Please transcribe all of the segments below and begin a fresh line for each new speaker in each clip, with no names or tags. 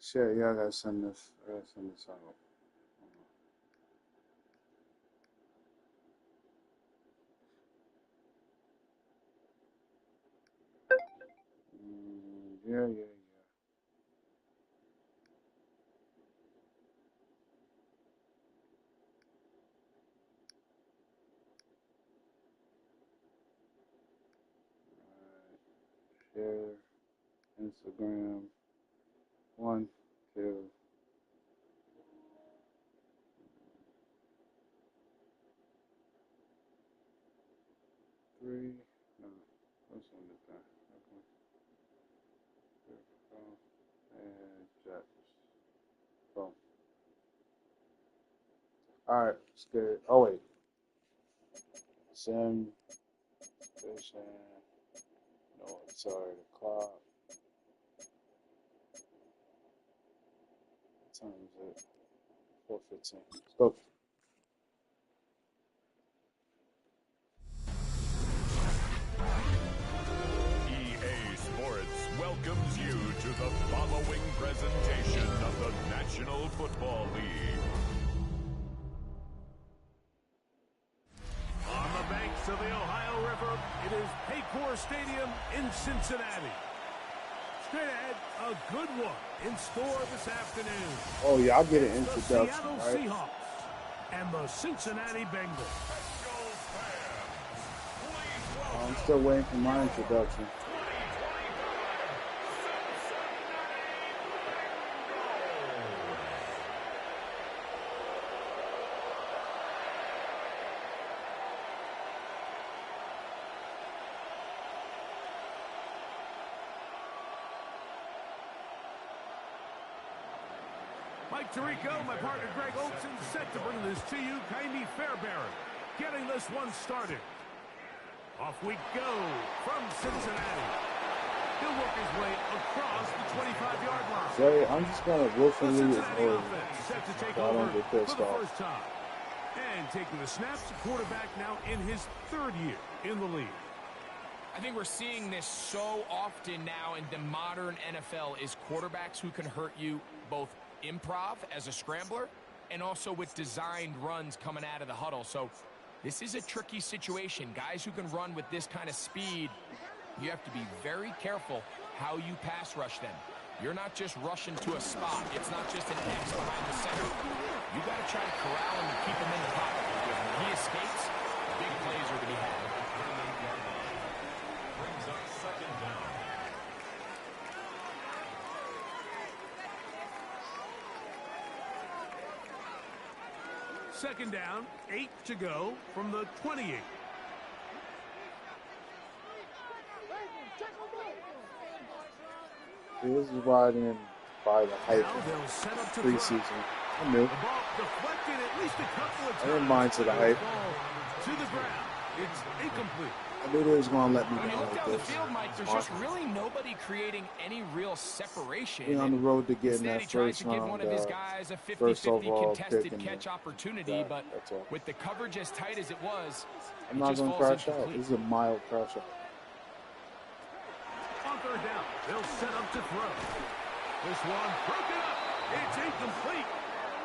Shit, yeah, I gotta send this. I gotta send this out. Yeah. Share Instagram. 1, 2, 3. No, let's send it there. Okay. And Jets. Boom. All right, let's get it. Oh wait. Sim. Station. No, sorry, the clock. What time is it? 4:15. Let's go.
EA Sports welcomes you to the following presentation of the National Football League. On the banks of the Ohio River, it is Paycor Stadium in Cincinnati. Straight ahead, a good one in store this afternoon.
Oh yeah, I'll get an
The
introduction,
Seattle
right?
Seahawks and the Cincinnati Bengals.
I'm still waiting for my introduction.
Mike Tirico, my partner Greg Olson, set to bring this to you. Kaimi Fairbairn getting this one started. Off we go from Cincinnati. He'll work his way across the 25-yard line.
Jay, I'm just gonna
The
willfully
Cincinnati
ignore
offense set to take
so I
over
don't get
for
pissed
the
off.
first time. And taking the snaps, the quarterback now in his third year in the league.
I think we're seeing this so often now in the modern NFL is quarterbacks who can hurt you both improv as a scrambler and also with designed runs coming out of the huddle. So this is a tricky situation. Guys who can run with this kind of speed, you have to be very careful how you pass rush them. You're not just rushing to a spot. It's not just an X behind the center. You got to try to corral him and keep him in the pocket because when he escapes, big plays are to be had.
Brings up second down. Second down, 8 to go from the 28.
This is why I didn't buy the hype
Now they'll set up to
preseason.
throw.
I knew.
The ball deflected at least a couple of times.
I didn't mind to the hype.
Ball to the ground. It's incomplete.
I knew they was gonna let me
When you
down
look
like
down the
this.
field, Mike, there's just really nobody creating any real separation.
Being on the road to getting
Instead,
that
he tries
first
to give
round,
one of his guys a
first
50-50
overall
contested
pick
catch
and
opportunity, but
that's all.
with the coverage as tight as it was,
I'm
it
not
just
gonna
falls
crash out.
incomplete.
This is a mild crash out.
On third down, they'll set up to throw. This one broken up. It's incomplete.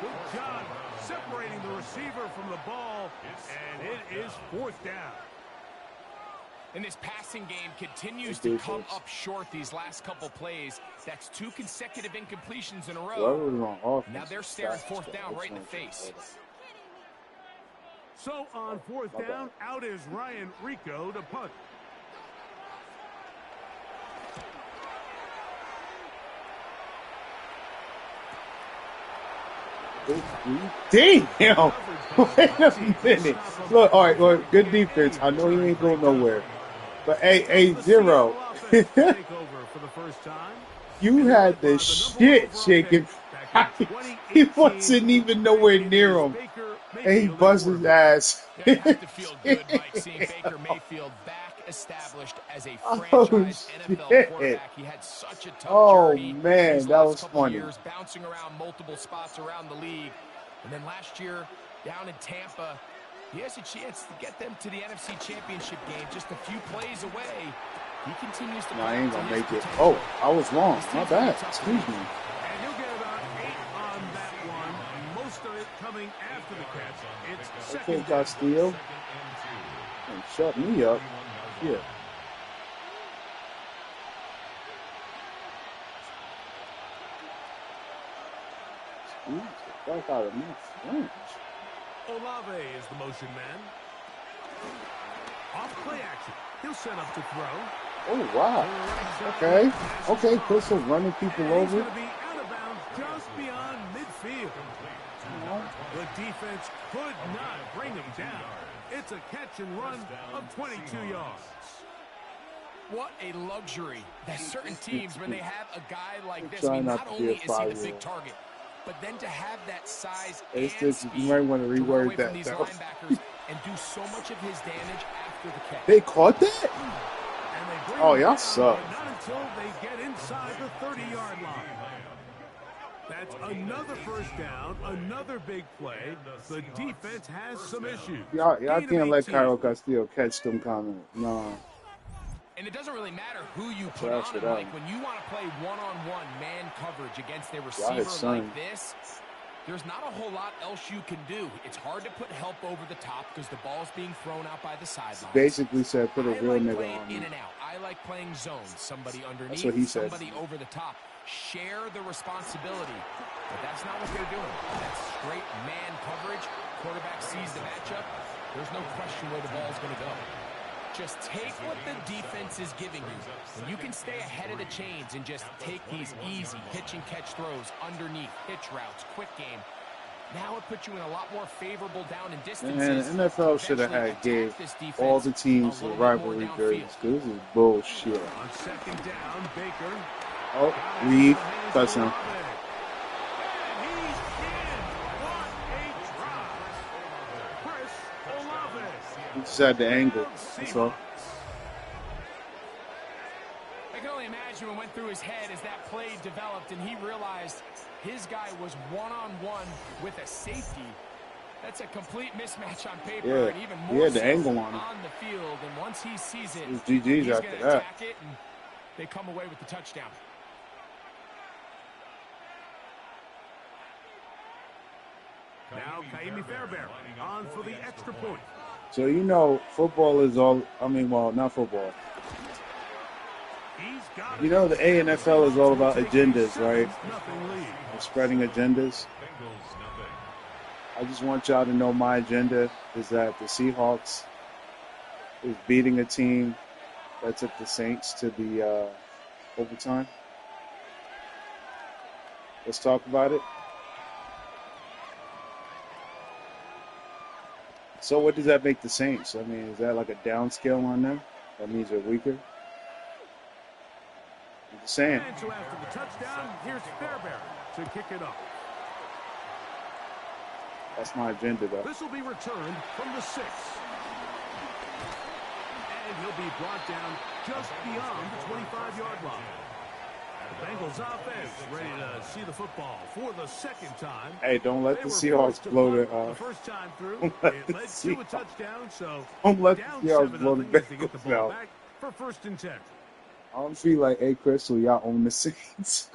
Good job separating the receiver from the ball, and it is fourth down.
And this passing game continues to come up short these last couple plays. That's 2 consecutive incompletions in a row.
Whoever was on offense
Now they're
was
staring
fast,
fourth
though.
down
That's
right in the
one
face.
thing.
So on fourth
My bad.
down, out is Ryan Rico to punt.
Damn! Wait a minute. Look, all right, well, good defense. I know he ain't going nowhere. But hey, Zero. You had the shit shaking. He wasn't even nowhere near him. And he busts his ass.
You have to feel good, Mike, seeing Baker Mayfield back established as a
Oh,
franchise NFL
shit.
quarterback. He had such a tough
Oh,
journey
man,
these
that
last
was
couple
funny.
years, bouncing around multiple spots around the league. And then last year, down in Tampa, he has a chance to get them to the NFC Championship game just a few plays away. He continues to
No, I ain't
play
gonna
to his
make it.
potential.
Oh, I was wrong. My bad. Excuse me.
coming after the catch. It's
Okay,
second down.
Castillo. And shut me up. Yeah. Jesus, back out of my French.
Olave is the motion man. Off play action. He'll set up to throw.
Oh, wow. Okay. Okay, Crystal running people
And he's
over.
going to be out of bounds just beyond midfield. The defense could not bring him down. It's a catch and run of 22 yards.
What a luxury that certain teams, when they have a guy like this,
Try
I mean,
not
not
to be a
only is he the
5-year-old.
big target, but then to have that size
Hey,
and
Stitch,
speed
you might want to
run
reword
away from
that.
these
That-
linebackers and do so much of his damage after the catch.
They caught that?
And they bring
Oh,
him
y'all
down,
suck.
but not until they get inside the 30-yard line. That's another first down, another big play. The defense has some issues.
Y'all
Gain of
can't let
18.
Cairo Castillo catch them coming. No.
And it doesn't really matter who you put
Trash
on
it
him,
out.
Mike. When you want to play one-on-one man coverage against a
Y'all his
receiver
son.
like this, there's not a whole lot else you can do. It's hard to put help over the top because the ball's being thrown out by the sidelines.
Basically said, put a
I
real
like
nigga
playing
on
in
me.
and out. I like playing zones. Somebody underneath,
That's what he said.
somebody over the top. Share the responsibility. But that's not what they're doing. That's straight man coverage. Quarterback sees the matchup. There's no question where the ball's going to go. Just take what the defense is giving you. When you can stay ahead of the chains and just take these easy pitch and catch throws underneath, hitch routes, quick game, now it puts you in a lot more favorable down and distances.
Man, the NFL should have had gave all the teams the rivalry jerseys. This is bullshit.
On second down, Baker.
Oh, Reed, touchdown.
And he's in. What a drop. Chris Olave.
He just had the angle. That's all.
I can only imagine what went through his head as that play developed and he realized his guy was one-on-one with a safety. That's a complete mismatch on paper,
Yeah,
and even
he
more
had the
so
angle on him.
the field. And once he sees it,
It was GG's
he's
after
going to
that.
attack it, and they come away with the touchdown.
Now Kaimi Fairbairn on for the extra point.
So, you know, football is all, I mean, well, not football.
He's got
You know, the ANFL is all about agendas, right?
Nothing lead.
Spreading agendas. I just want y'all to know my agenda is that the Seahawks is beating a team that took the Saints to the overtime. Let's talk about it. So what does that make the Saints? I mean, is that like a downscale on them? That means they're weaker? I'm just saying.
And so after the touchdown, here's Fairbairn to kick it off.
That's my agenda, though.
This will be returned from the 6. And he'll be brought down just beyond the 25-yard line. The Bengals offense ready to see the football for the second time.
Hey, don't let
They
the
were
Seahawks
forced to
blow
punt
the
the first time through.
don't let
It
the
led to a
Seahawks-
touchdown, so
don't let the
down
Seahawks blow the
7-0 as they get the
Bengals
ball
out.
back for 1st and 10.
I don't feel like, hey, Crystal, y'all own the Saints.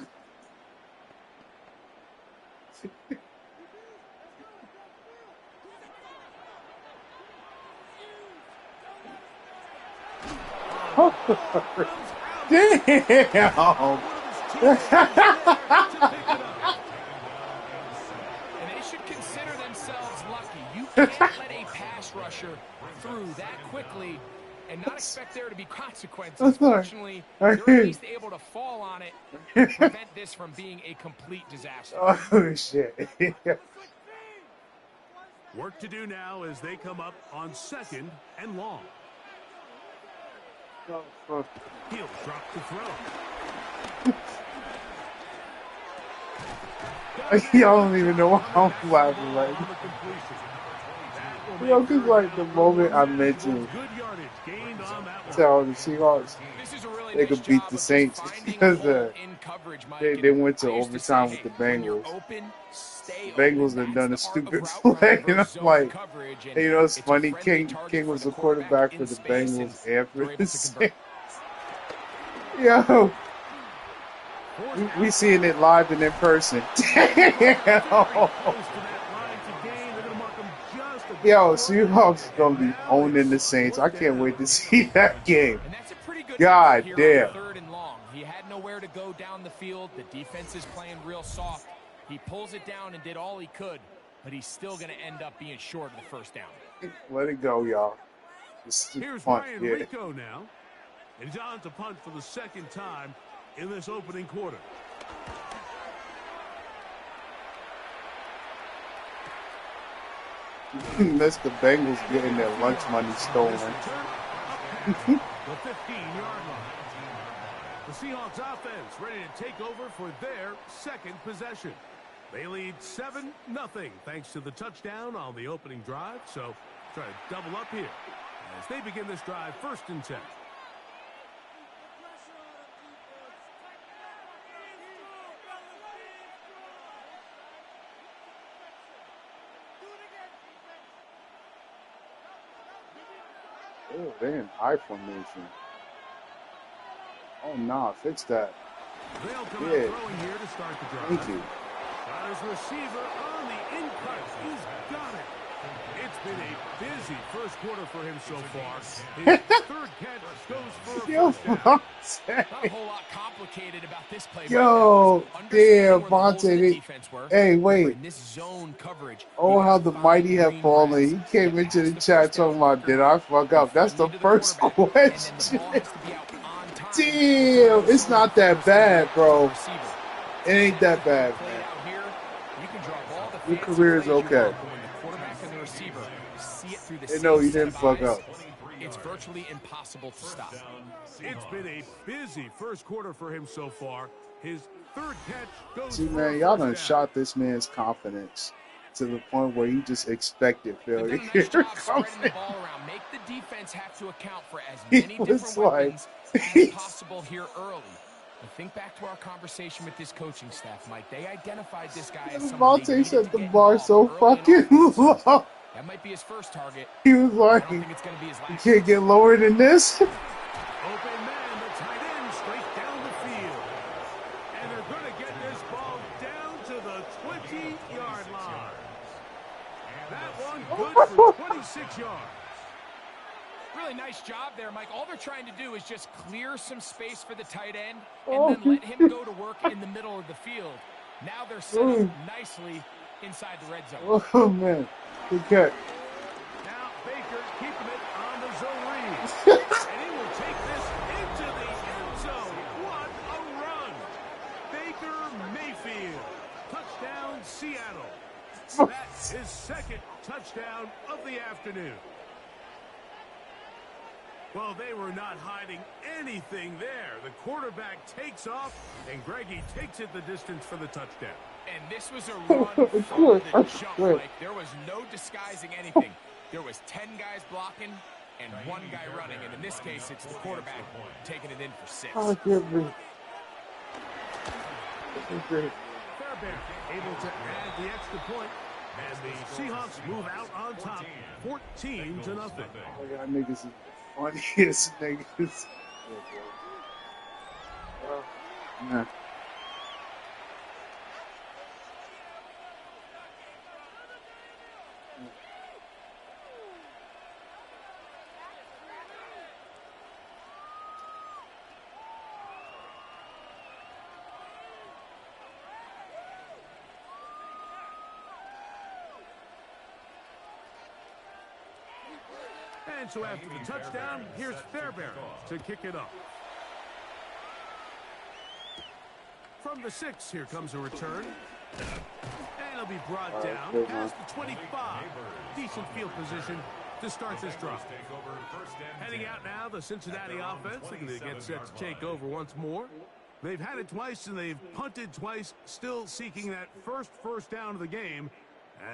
Damn!
And
they should consider themselves lucky. You can't let a pass rusher through that quickly and not expect there to be consequences. Fortunately, they're at least able to fall on it and prevent this from being a complete disaster.
Oh, shit.
work to do now as they come up on 2nd and long.
Oh, fuck.
He'll drop the throw.
Y'all don't even know what I'm laughing like. You know, because like the moment I mentioned
Good yardage gained on that one.
tell the Seahawks
This is a really
they
nice
could beat
job
the
of
Saints
just finding a
because
hole in coverage, Mike.
they went to
I used
overtime
say,
with the
hey, when you're
Bengals.
open, stay
Bengals
open.
have
That's
done a
the art
stupid
of route
play,
running
and I'm
versus zone
like,
coverage, and
hey, you know, it's
a
funny.
friendly target
King
for
was
the
the quarterback for
in
the
space,
Bengals
and
and
they're
for
able
the
to convert.
Saints. Yo, we seeing it live and in person. Damn.
Close to that line to gain
Yo, Seahawks is gonna be owning the Saints. I can't wait to see that game.
And that's a pretty good
God
here
damn.
on 3rd and long. He had nowhere to go down the field. The defense is playing real soft. He pulls it down and did all he could, but he's still going to end up being short of the first down.
Let it go, y'all.
Here's
punt,
Ryan Rico now. And he's on to punt for the second time in this opening quarter.
Missed the Bengals getting their lunch money stolen.
The 15-yard line. The Seahawks offense ready to take over for their second possession. They lead 7-0 thanks to the touchdown on the opening drive. So try to double up here as they begin this drive 1st and 10.
Oh, they're in I formation. Oh, nah, fix that.
They'll come out throwing here to start the drive.
Thank you.
Got his receiver on the in-cut. He's got it. It's been a busy first quarter for him so far. His 3rd catch goes for a first down.
Not a whole lot complicated about this play.
Yo, damn, Vontae. Hey, wait.
In this zone coverage.
Oh, how the mighty have fallen. He came into the chat talking about, did I fuck up? That's the first question. Damn, it's not that bad, bro. It ain't that bad, man. Your career is okay. Hey, no, you didn't fuck up.
It's virtually impossible to stop.
It's been a busy first quarter for him so far. His 3rd catch goes.
See, man, y'all done shot this man's confidence to the point where he just expected failure.
Nice job spreading the ball around. Make the defense have to account for as many different weapons as possible here early. And think back to our conversation with this coaching staff, Mike. They identified this guy as someone they needed to
set the
get
bar so
involved
fucking low.
That might be his first target.
He was like,
I don't think it's going to be his last.
You can't get lower than this.
Open man, the tight end straight down the field. And they're going to get this ball down to the 20-yard line. That one good for 26 yards.
Really nice job there, Mike. All they're trying to do is just clear some space for the tight end and then let him go to work in the middle of the field. Now they're set up nicely inside the red zone.
Oh, man. Good catch.
Now Baker keeping it on the zone read. And he will take this into the end zone. What a run. Baker Mayfield. Touchdown, Seattle. That's his 2nd touchdown of the afternoon. Well, they were not hiding anything there. The quarterback takes off, and Greggy takes it the distance for the touchdown.
And this was a run from the jump, Mike. There was no disguising anything. There was 10 guys blocking and 1 guy running. And in this case, it's the quarterback taking it in for 6.
Oh, give me.
Fairbairn able to add the extra point. And the Seahawks move out on top, 14-0.
Oh, y'all niggas is the funniest niggas. Nah.
And so after the touchdown, here's Fairbairn to kick it up. From the 6, here comes a return. And it'll be brought down past the 25. Decent field position to start this drive. Heading out now, the Cincinnati offense looking to get set to take over once more. They've had it twice and they've punted twice, still seeking that first down of the game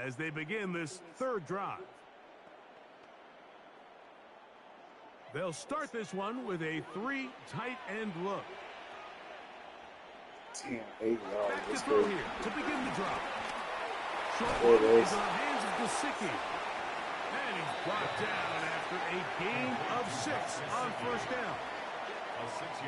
as they begin this 3rd drive. They'll start this one with a 3 tight end look.
Damn, 8 yards.
Back to
That's
throw
good.
here to begin the drive. Short
There it
one
is.
is in the hands of Gesicki. And he's brought down after a gain of 6 on first down.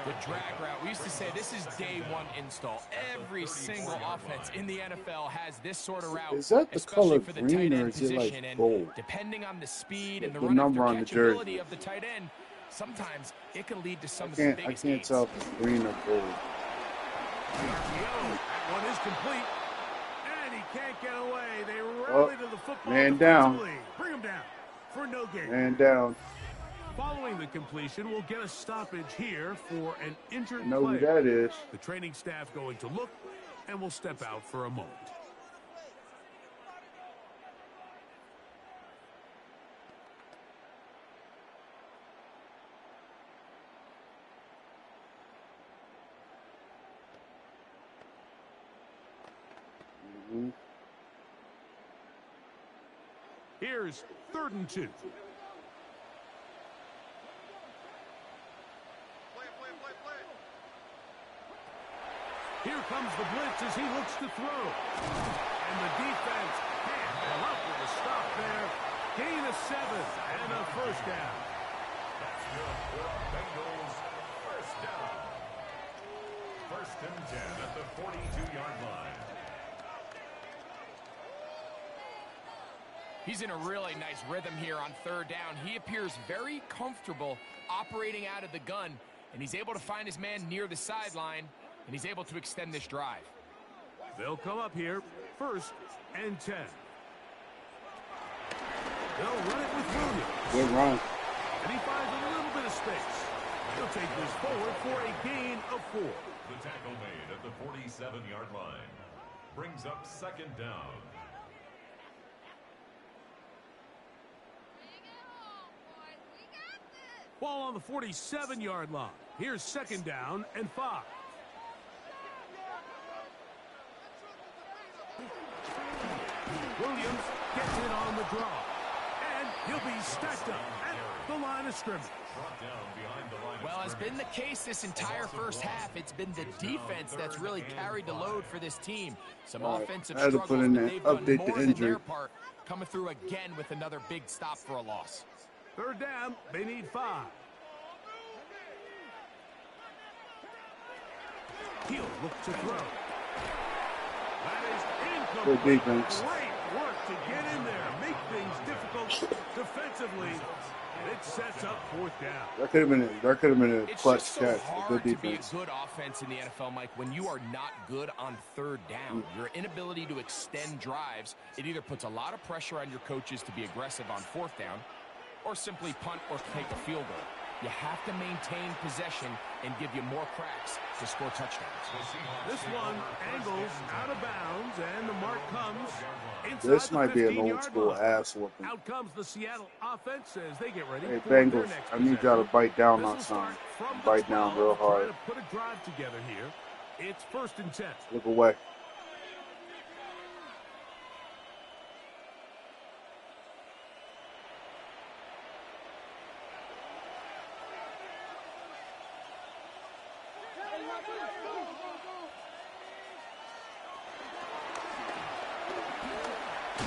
The drag route. We used to say this is day one install. Every single offense in the NFL has this sort of route.
Is that the
especially
color
for the
green
tight
or
end
is it
position.
like
And
gold?
depending on the speed and the
The
run
number
after
on the
catchability
jersey.
of the tight end, sometimes it can lead to some of
I
the biggest
can't
gains.
tell if it's green or gold.
That one is complete. And he can't get away. They rally to the football
Man down.
defensively. Bring him down for no gain.
Man down.
Following the completion, we'll get a stoppage here for an injured
I know who
player.
that is.
The training staff going to look, and we'll step out for a moment. Here's 3rd and 2. Here comes the blitz as he looks to throw. And the defense can't come up with a stop there. Gain of 7 and a first down.
That's good for Bengals. First down. 1st and 10 at the 42-yard line.
He's in a really nice rhythm here on 3rd down. He appears very comfortable operating out of the gun, and he's able to find his man near the sideline, and he's able to extend this drive.
They'll come up here, 1st and 10. They'll run it with Williams.
Good run.
And he finds a little bit of space. He'll take this forward for a gain of 4.
The tackle made at the 47-yard line. Brings up 2nd down.
Ball on the 47-yard line. Here's 2nd down and 5. Williams gets it on the draw. And he'll be stacked up at the line of scrimmage.
Well, has been the case this entire first half. It's been the defense that's really carried the load for this team. Some offensive
I had to
struggles,
put in
but
there,
they've done
update
more
the
than
injury.
their part, coming through again with another big stop for a loss.
3rd down, they need 5. He'll look to throw. That is
Good
incomplete.
defense.
Great work to get in there, make things difficult defensively, and it sets up 4th down.
That could have been a
It's
clutch
just so
catch.
hard
Good
to be a
defense.
good offense in the NFL, Mike, when you are not good on 3rd down. Your inability to extend drives, it either puts a lot of pressure on your coaches to be aggressive on 4th down or simply punt or take a field goal. You have to maintain possession and give you more cracks to score touchdowns.
This one angles out of bounds, and the mark comes inside
This
the
might be an
15-yard
old school
line.
ass whooping.
Out comes the Seattle offense as they get ready
Hey,
for their
Bengals,
next
I need y'all to bite down
This
on
will start
something.
from the
Bite down
12,
real
trying
hard.
to put a drive together here. It's 1st and 10.
Look away.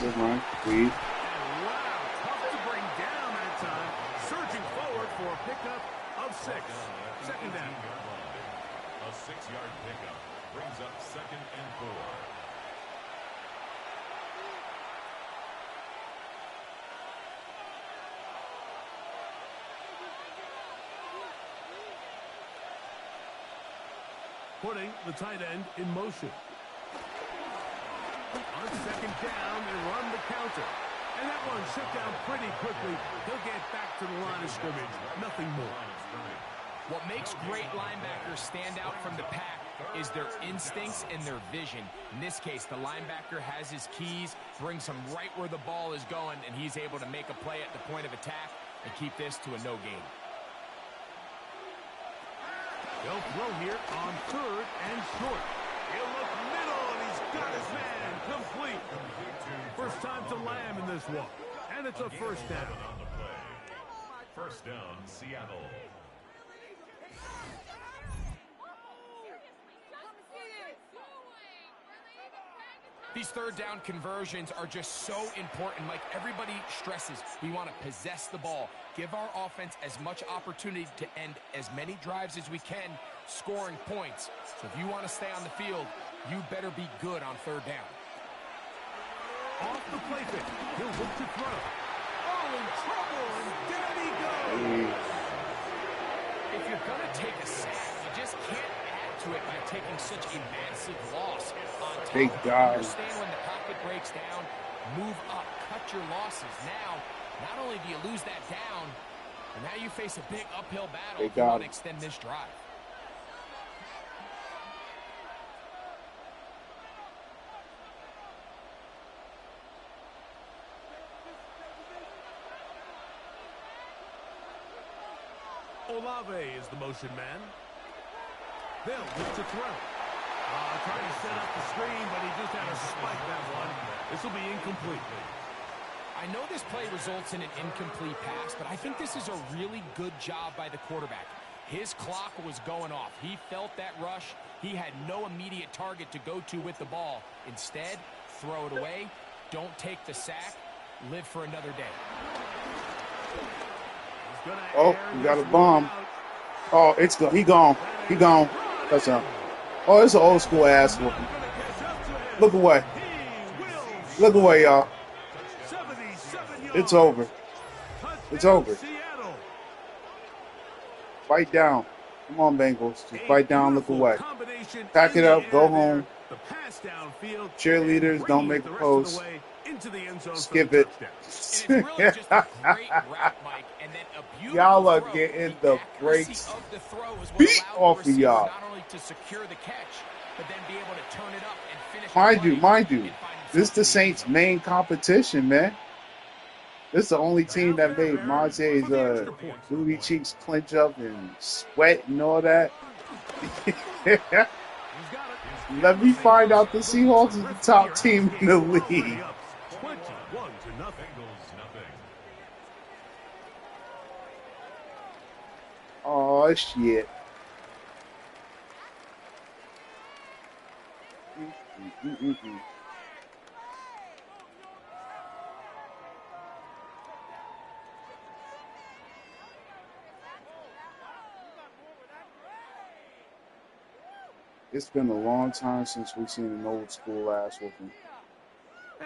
Good run. Read.
Wow, tough to bring down that time. Surging forward for a pickup of 6. 2nd down.
A 6-yard pickup brings up 2nd and 4.
Putting the tight end in motion. On 2nd down, they run the counter. And that one shut down pretty quickly. He'll get back to the line of scrimmage. Nothing more.
What makes great linebackers stand out from the pack is their instincts and their vision. In this case, the linebacker has his keys, brings him right where the ball is going, and he's able to make a play at the point of attack and keep this to a no gain.
They'll throw here on 3rd and short. He'll look middle, and he's got his man complete. First time to Lamb in this one. And it's a first down.
On the play. First down, Seattle.
These third down conversions are just so important. Like everybody stresses, we want to possess the ball, give our offense as much opportunity to end as many drives as we can, scoring points. So if you want to stay on the field, you better be good on third down.
Off the play fake. He'll look to throw. Oh, in trouble, and down he goes.
If you're going to take a sack, you just can't add to it by taking such a massive loss. On top,
Thank God.
Understand when the pocket breaks down, move up, cut your losses. Now, not only do you lose that down, but now you face a big uphill battle if you want to extend this drive.
Olave is the motion man. They'll look to throw. Trying to set up the screen, but he just had to spike that one. This will be incomplete.
I know this play results in an incomplete pass, but I think this is a really good job by the quarterback. His clock was going off. He felt that rush. He had no immediate target to go to with the ball. Instead, throw it away. Don't take the sack. Live for another day.
Oh, we got a bomb. Oh, it's gone. He gone. He gone. That's up. Oh, it's an old school ass whooping. Look away. Look away, y'all. It's over. It's over. Fight down. Come on, Bengals. Just fight down, look away. Pack it up, go home. Cheerleaders, don't make the post. Skip it. Y'all are getting the brakes beat off of y'all. Mind you, this is the Saints' main competition, man. This is the only team that made Monte's booty cheeks clench up and sweat and all that. Let me find out the Seahawks is the top team in the league. Oh, shit. It's been a long time since we've seen an old school ass whooping.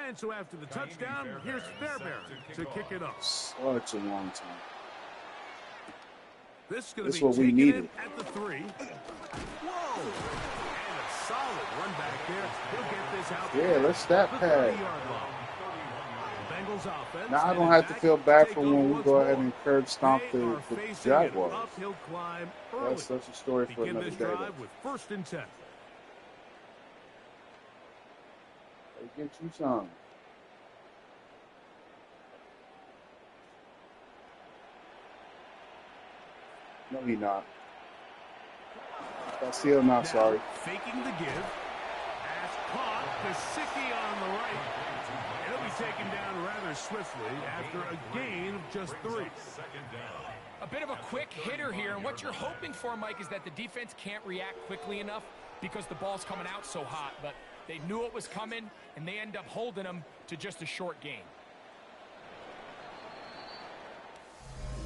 And so after the touchdown, here's Fairbairn to kick it off.
Such a long time.
This is going to be
what we needed
at the 3. Whoa! And a solid run back there. He'll get this out.
Yeah, let's stat pad.
Bengals offense.
Now I don't have to feel bad for when we go ahead and curb stomp the Jaguars. That's such a story for another day.
With 1st and 10.
Hey, get you some. No, he not. That's still not sorry.
Faking the give. Pass caught. Gesicki on the right. He'll be taken down rather swiftly after a gain of just 3.
A bit of a quick hitter here, and what you're hoping for, Mike, is that the defense can't react quickly enough because the ball's coming out so hot, but they knew it was coming, and they end up holding them to just a short gain.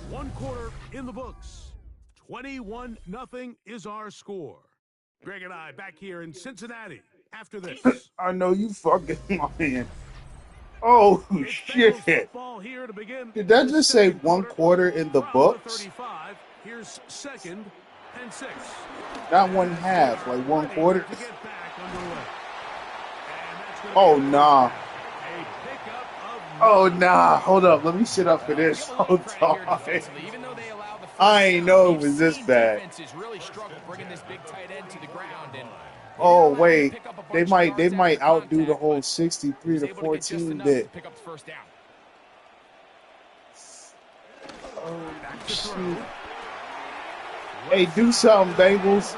1 quarter in the books. 21-0 is our score. Greg and I back here in Cincinnati after this.
I know you fucking lying. Oh, shit. Did that just say 1 quarter in the books?
Here's 2nd and 6.
Not 1 half, like 1 quarter. Oh, nah. Oh, nah. Hold up. Let me sit up for this. Hold on. I ain't know it was this bad. Oh, wait. They might outdo the whole 63-14 bit. Oh, shoot. Hey, do something, Bengals.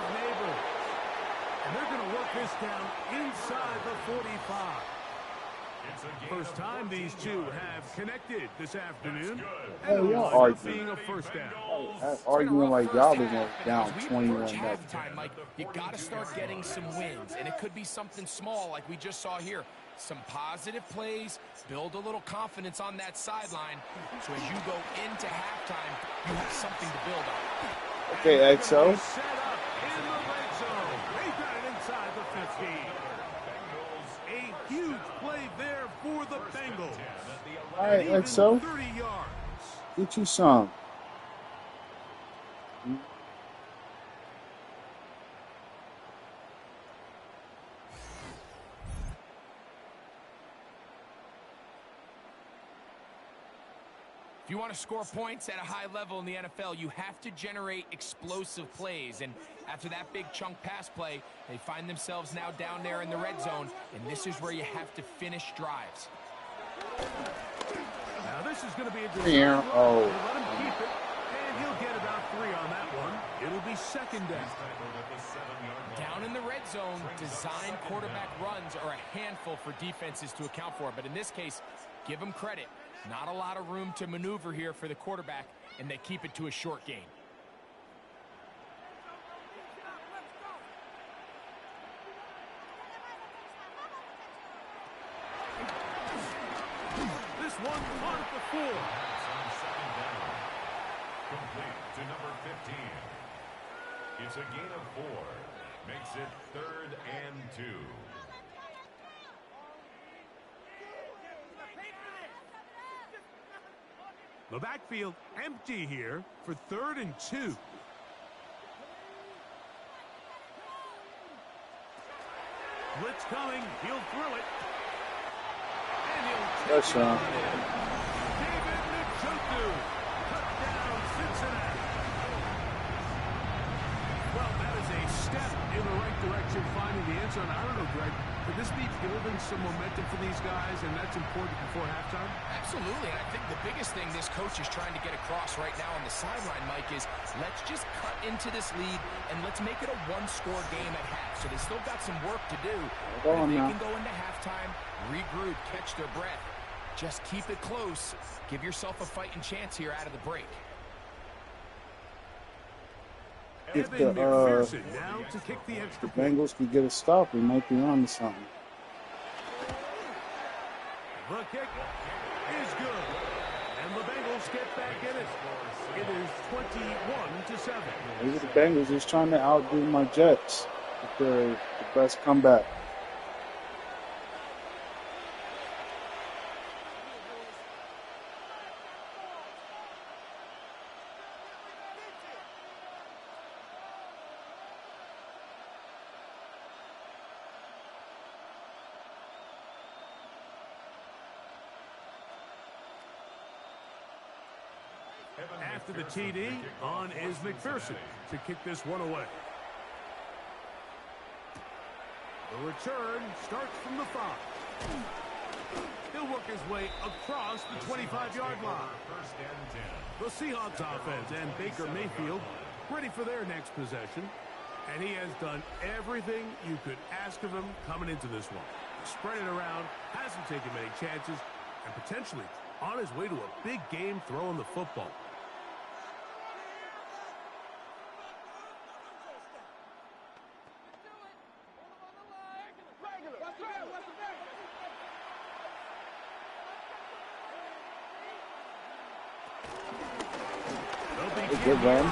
And they're going to work this down inside the 45. First time these two have connected this afternoon.
Hey,
And
y'all
it'll wind up
arguing.
being a first down.
Arguing like y'all the ones
But
down
as we
21
approach
nothing.
halftime, Mike, you got to start getting some wins, and it could be something small like we just saw here. Some positive plays, build a little confidence on that sideline, so as you go into halftime, you have something to build on.
Okay, XO.
Set up in the red zone. They got it inside the 15. A huge play there for the Bengals.
All right,
Even
XO.
30 yards.
Get you some.
If you want to score points at a high level in the NFL, you have to generate explosive plays. And after that big chunk pass play, they find themselves now down there in the red zone. And this is where you have to finish drives.
Now this is going to be a good
Here. Oh.
Let him keep it, and he'll get about 3 on that one. It'll be second down.
Down in the red zone, design quarterback runs are a handful for defenses to account for. But in this case, give them credit. Not a lot of room to maneuver here for the quarterback, and they keep it to a short gain.
This one caught at the 4.
Complete to number 15. It's a gain of 4. Makes it 3rd and 2.
The backfield empty here for 3rd and 2. Blitz coming. He'll throw it. And he'll take
That's
it on in. David Njoku. Touchdown, Cincinnati. Well, that is a step in the right direction, finding the end zone. I don't know, Greg. Could this be building some momentum for these guys, and that's important before halftime?
Absolutely, and I think the biggest thing this coach is trying to get across right now on the sideline, Mike, is let's just cut into this lead and let's make it a one-score game at half. So they still got some work to do. But if they can go into halftime, regroup, catch their breath, just keep it close. Give yourself a fighting chance here out of the break.
If
Evan
the
McPherson now to kick the extra point.
Bengals could get a stop, we might be on to something.
The kick is good. And the Bengals get back in it. It is 21-7.
Maybe the Bengals just trying to outdo my Jets with the best comeback.
After the TD, on is McPherson to kick this one away. The return starts from the 5. He'll work his way across the 25-yard line. The Seahawks offense and Baker Mayfield ready for their next possession. And he has done everything you could ask of him coming into this one. Spread it around, hasn't taken many chances, and potentially on his way to a big game throwing the football.
Good run.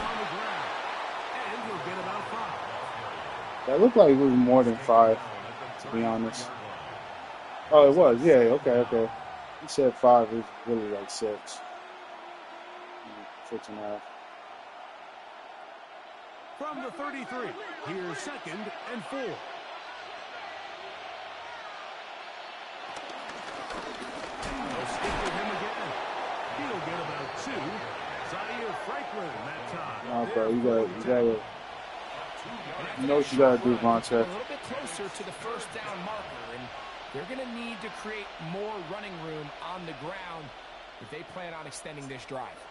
That looked like it was more than 5, to be honest. Oh, it was. Yeah, okay. He said 5. It was really like 6. 6.5.
From the 33, here's 2nd and 4. They'll stick with him again. He'll get about 2. Zaire Franklin that time.
Nah, bro, you gotta. You know what you gotta do, Vontae.
A little bit closer to the first down marker, and they're going to need to create more running room on the ground if they plan on extending this drive.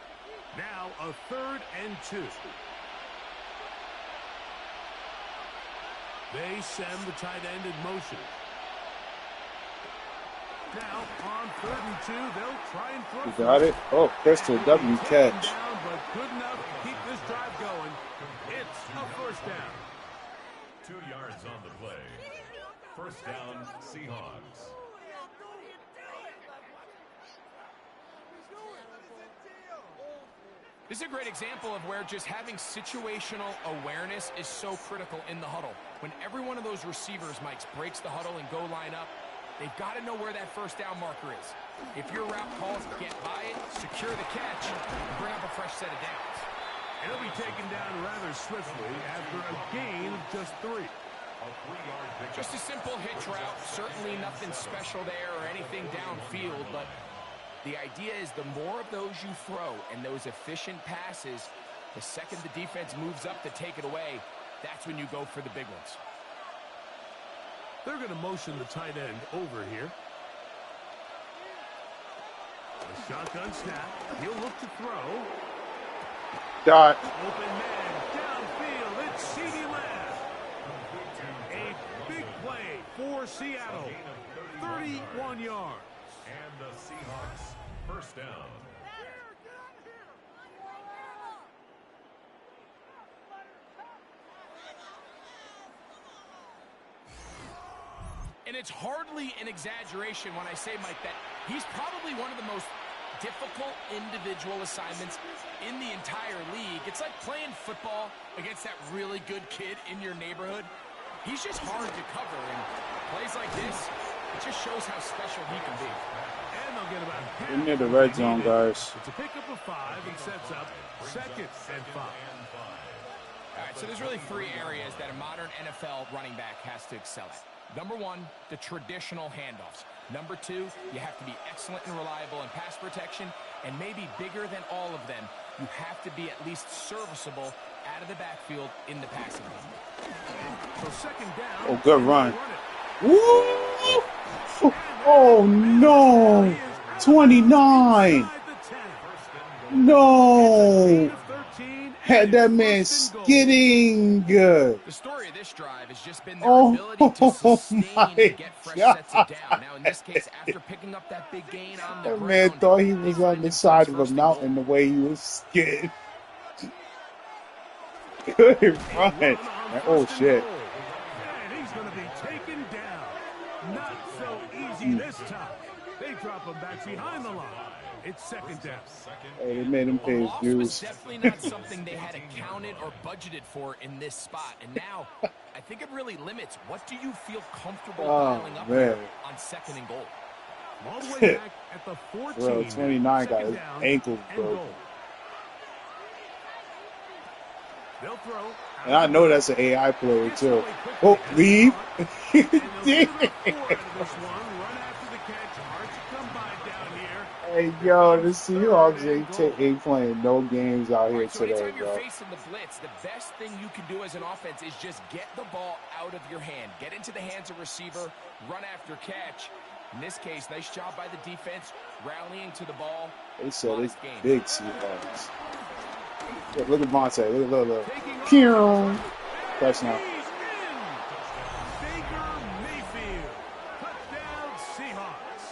Now a 3rd and 2. They send the tight end in motion. Now, on 3rd and 2, they'll try and throw.
You got it? Oh, Crystal W catch.
Down, but good enough to keep this drive going. It's a first down.
2 yards on the play. First down, Seahawks.
This is a great example of where just having situational awareness is so critical in the huddle. When every one of those receivers, Mike, breaks the huddle and go line up, they've got to know where that first down marker is. If your route calls, get by it, secure the catch, and bring up a fresh set of downs.
And he'll be taken down rather swiftly after a gain of just 3.
Just a simple hitch route. Certainly nothing special there or anything downfield, but the idea is the more of those you throw and those efficient passes, the second the defense moves up to take it away, that's when you go for the big ones.
They're going to motion the tight end over here. A shotgun snap. He'll look to throw.
Dot.
Open man downfield. It's CeeDee Lamb. A big play for Seattle. 31 yards.
And the Seahawks first down.
And it's hardly an exaggeration when I say, Mike, that he's probably one of the most difficult individual assignments in the entire league. It's like playing football against that really good kid in your neighborhood. He's just hard to cover, and plays like this, it just shows how special he can be.
And they'll get about half.
We're near the red zone, guys.
It's a pickup of 5 and sets up 2nd and 5.
All right, so there's really 3 areas that a modern NFL running back has to excel at. Number 1, the traditional handoffs. Number 2, you have to be excellent and reliable in pass protection. And maybe bigger than all of them, you have to be at least serviceable out of the backfield in the passing game.
So 2nd down.
Oh, good run. Woo! Oh, no. 29. No. Had that man skidding.
The story of this drive has just been their ability to sustain and get fresh sets of down. Now, in this case, after picking up that big gain on the
That
ground,
man thought he was on the side of a mountain the way he was skidding. Good run. Oh, shit.
And he's going to be taken down. Not so easy this time. They drop him back behind the line. It's 2nd down.
Hey, they made him pay his
was
dues.
definitely not something they had accounted or budgeted for in this spot. And now, I think it really limits what do you feel comfortable dialing up here on 2nd and goal.
All the way back at the 14.
Bro, 29 got his ankles broken.
They'll throw.
And I know that's an AI player, too. Oh, leave. Hey, yo, the Seahawks ain't playing no games out here
So
today,
anytime you're
bro.
facing the blitz, the best thing you can do as an offense is just get the ball out of your hand. Get into the hands of receiver, run after catch. In this case, nice job by the defense, rallying to the ball.
They said it's big Seahawks. Look at Vontae. Look. Pew! Touchdown.
Baker Mayfield. Touchdown Seahawks.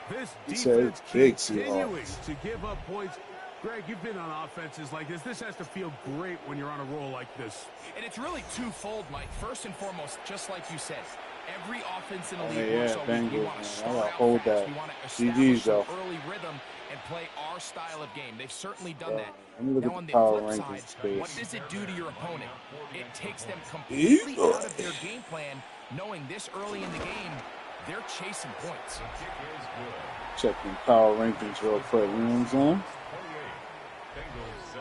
This defense
big
continuing
Seahawks.
to give up points. Greg, you've been on offenses like this. This has to feel great when you're on a roll like this.
And it's really twofold, Mike. First and foremost, just like you said, every offense in the league works always. We
Bengals,
want to
man.
start
I gotta
out
hold
fast.
that.
We want to
GG's,
establish
though.
some early rhythm and play our style of game. They've certainly done that.
Let me look
Now
at
on
the
the
power
flip
rankings
side,
page.
what does it do to your opponent? It takes them completely out of their game plan, knowing this early in the game, they're chasing points.
Checking power rankings real quick. You know what I'm saying?
Bengals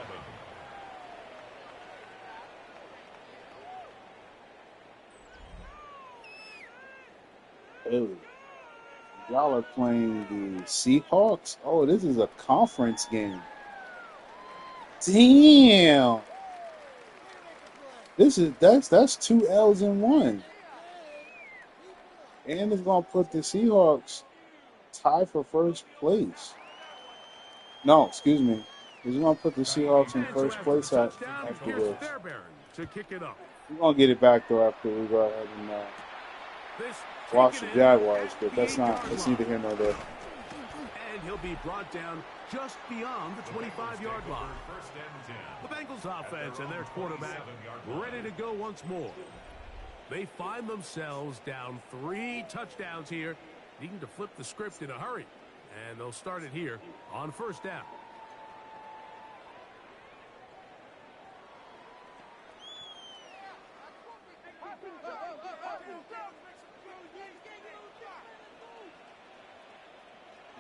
7.
Ew. Y'all are playing the Seahawks? Oh, this is a conference game. Damn. That's 2 L's in 1. And it's gonna put the Seahawks tie for first place. No, excuse me. It's gonna put the Seahawks in first place after this.
To kick it up.
We're gonna get it back though after we go ahead and
This
Watch the
taken in
Jaguars,
at
but
the
that's
8-yard
it's
line.
neither here nor there.
And he'll be brought down just beyond the 25-yard line.
First and 10.
The Bengals offense and their quarterback ready to go once more. They find themselves down 3 touchdowns here, needing to flip the script in a hurry. And they'll start it here on first down.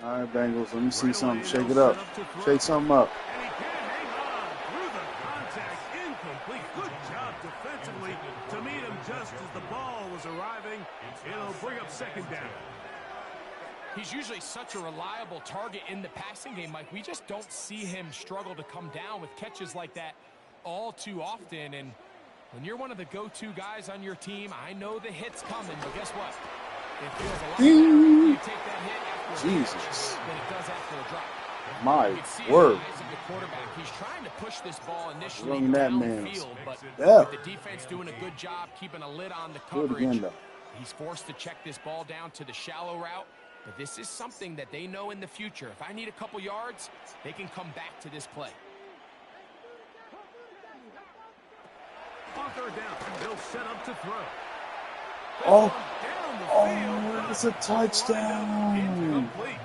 All right, Bengals, let me see something. Shake it up. Shake something up.
And he can't hang on through the contact. Incomplete. Good job defensively to meet him just as the ball was arriving. It'll bring up second down.
He's usually such a reliable target in the passing game, Mike. We just don't see him struggle to come down with catches like that all too often. And when you're one of the go-to guys on your team, I know the hit's coming, but guess what? It feels a lot better when you take that hit after a
Jesus.
than it does after a drop.
My
You can see in
word.
the eyes of the quarterback. He's trying to push this ball initially
Run that man.
downfield, but
Yeah.
with the defense doing a good job keeping a lid on the
Do it
coverage,
again, though.
he's forced to check this ball down to the shallow route. But this is something that they know in the future. If I need a couple yards, they can come back to this play.
On third down, they'll set up to throw.
It's a touchdown.
Incomplete.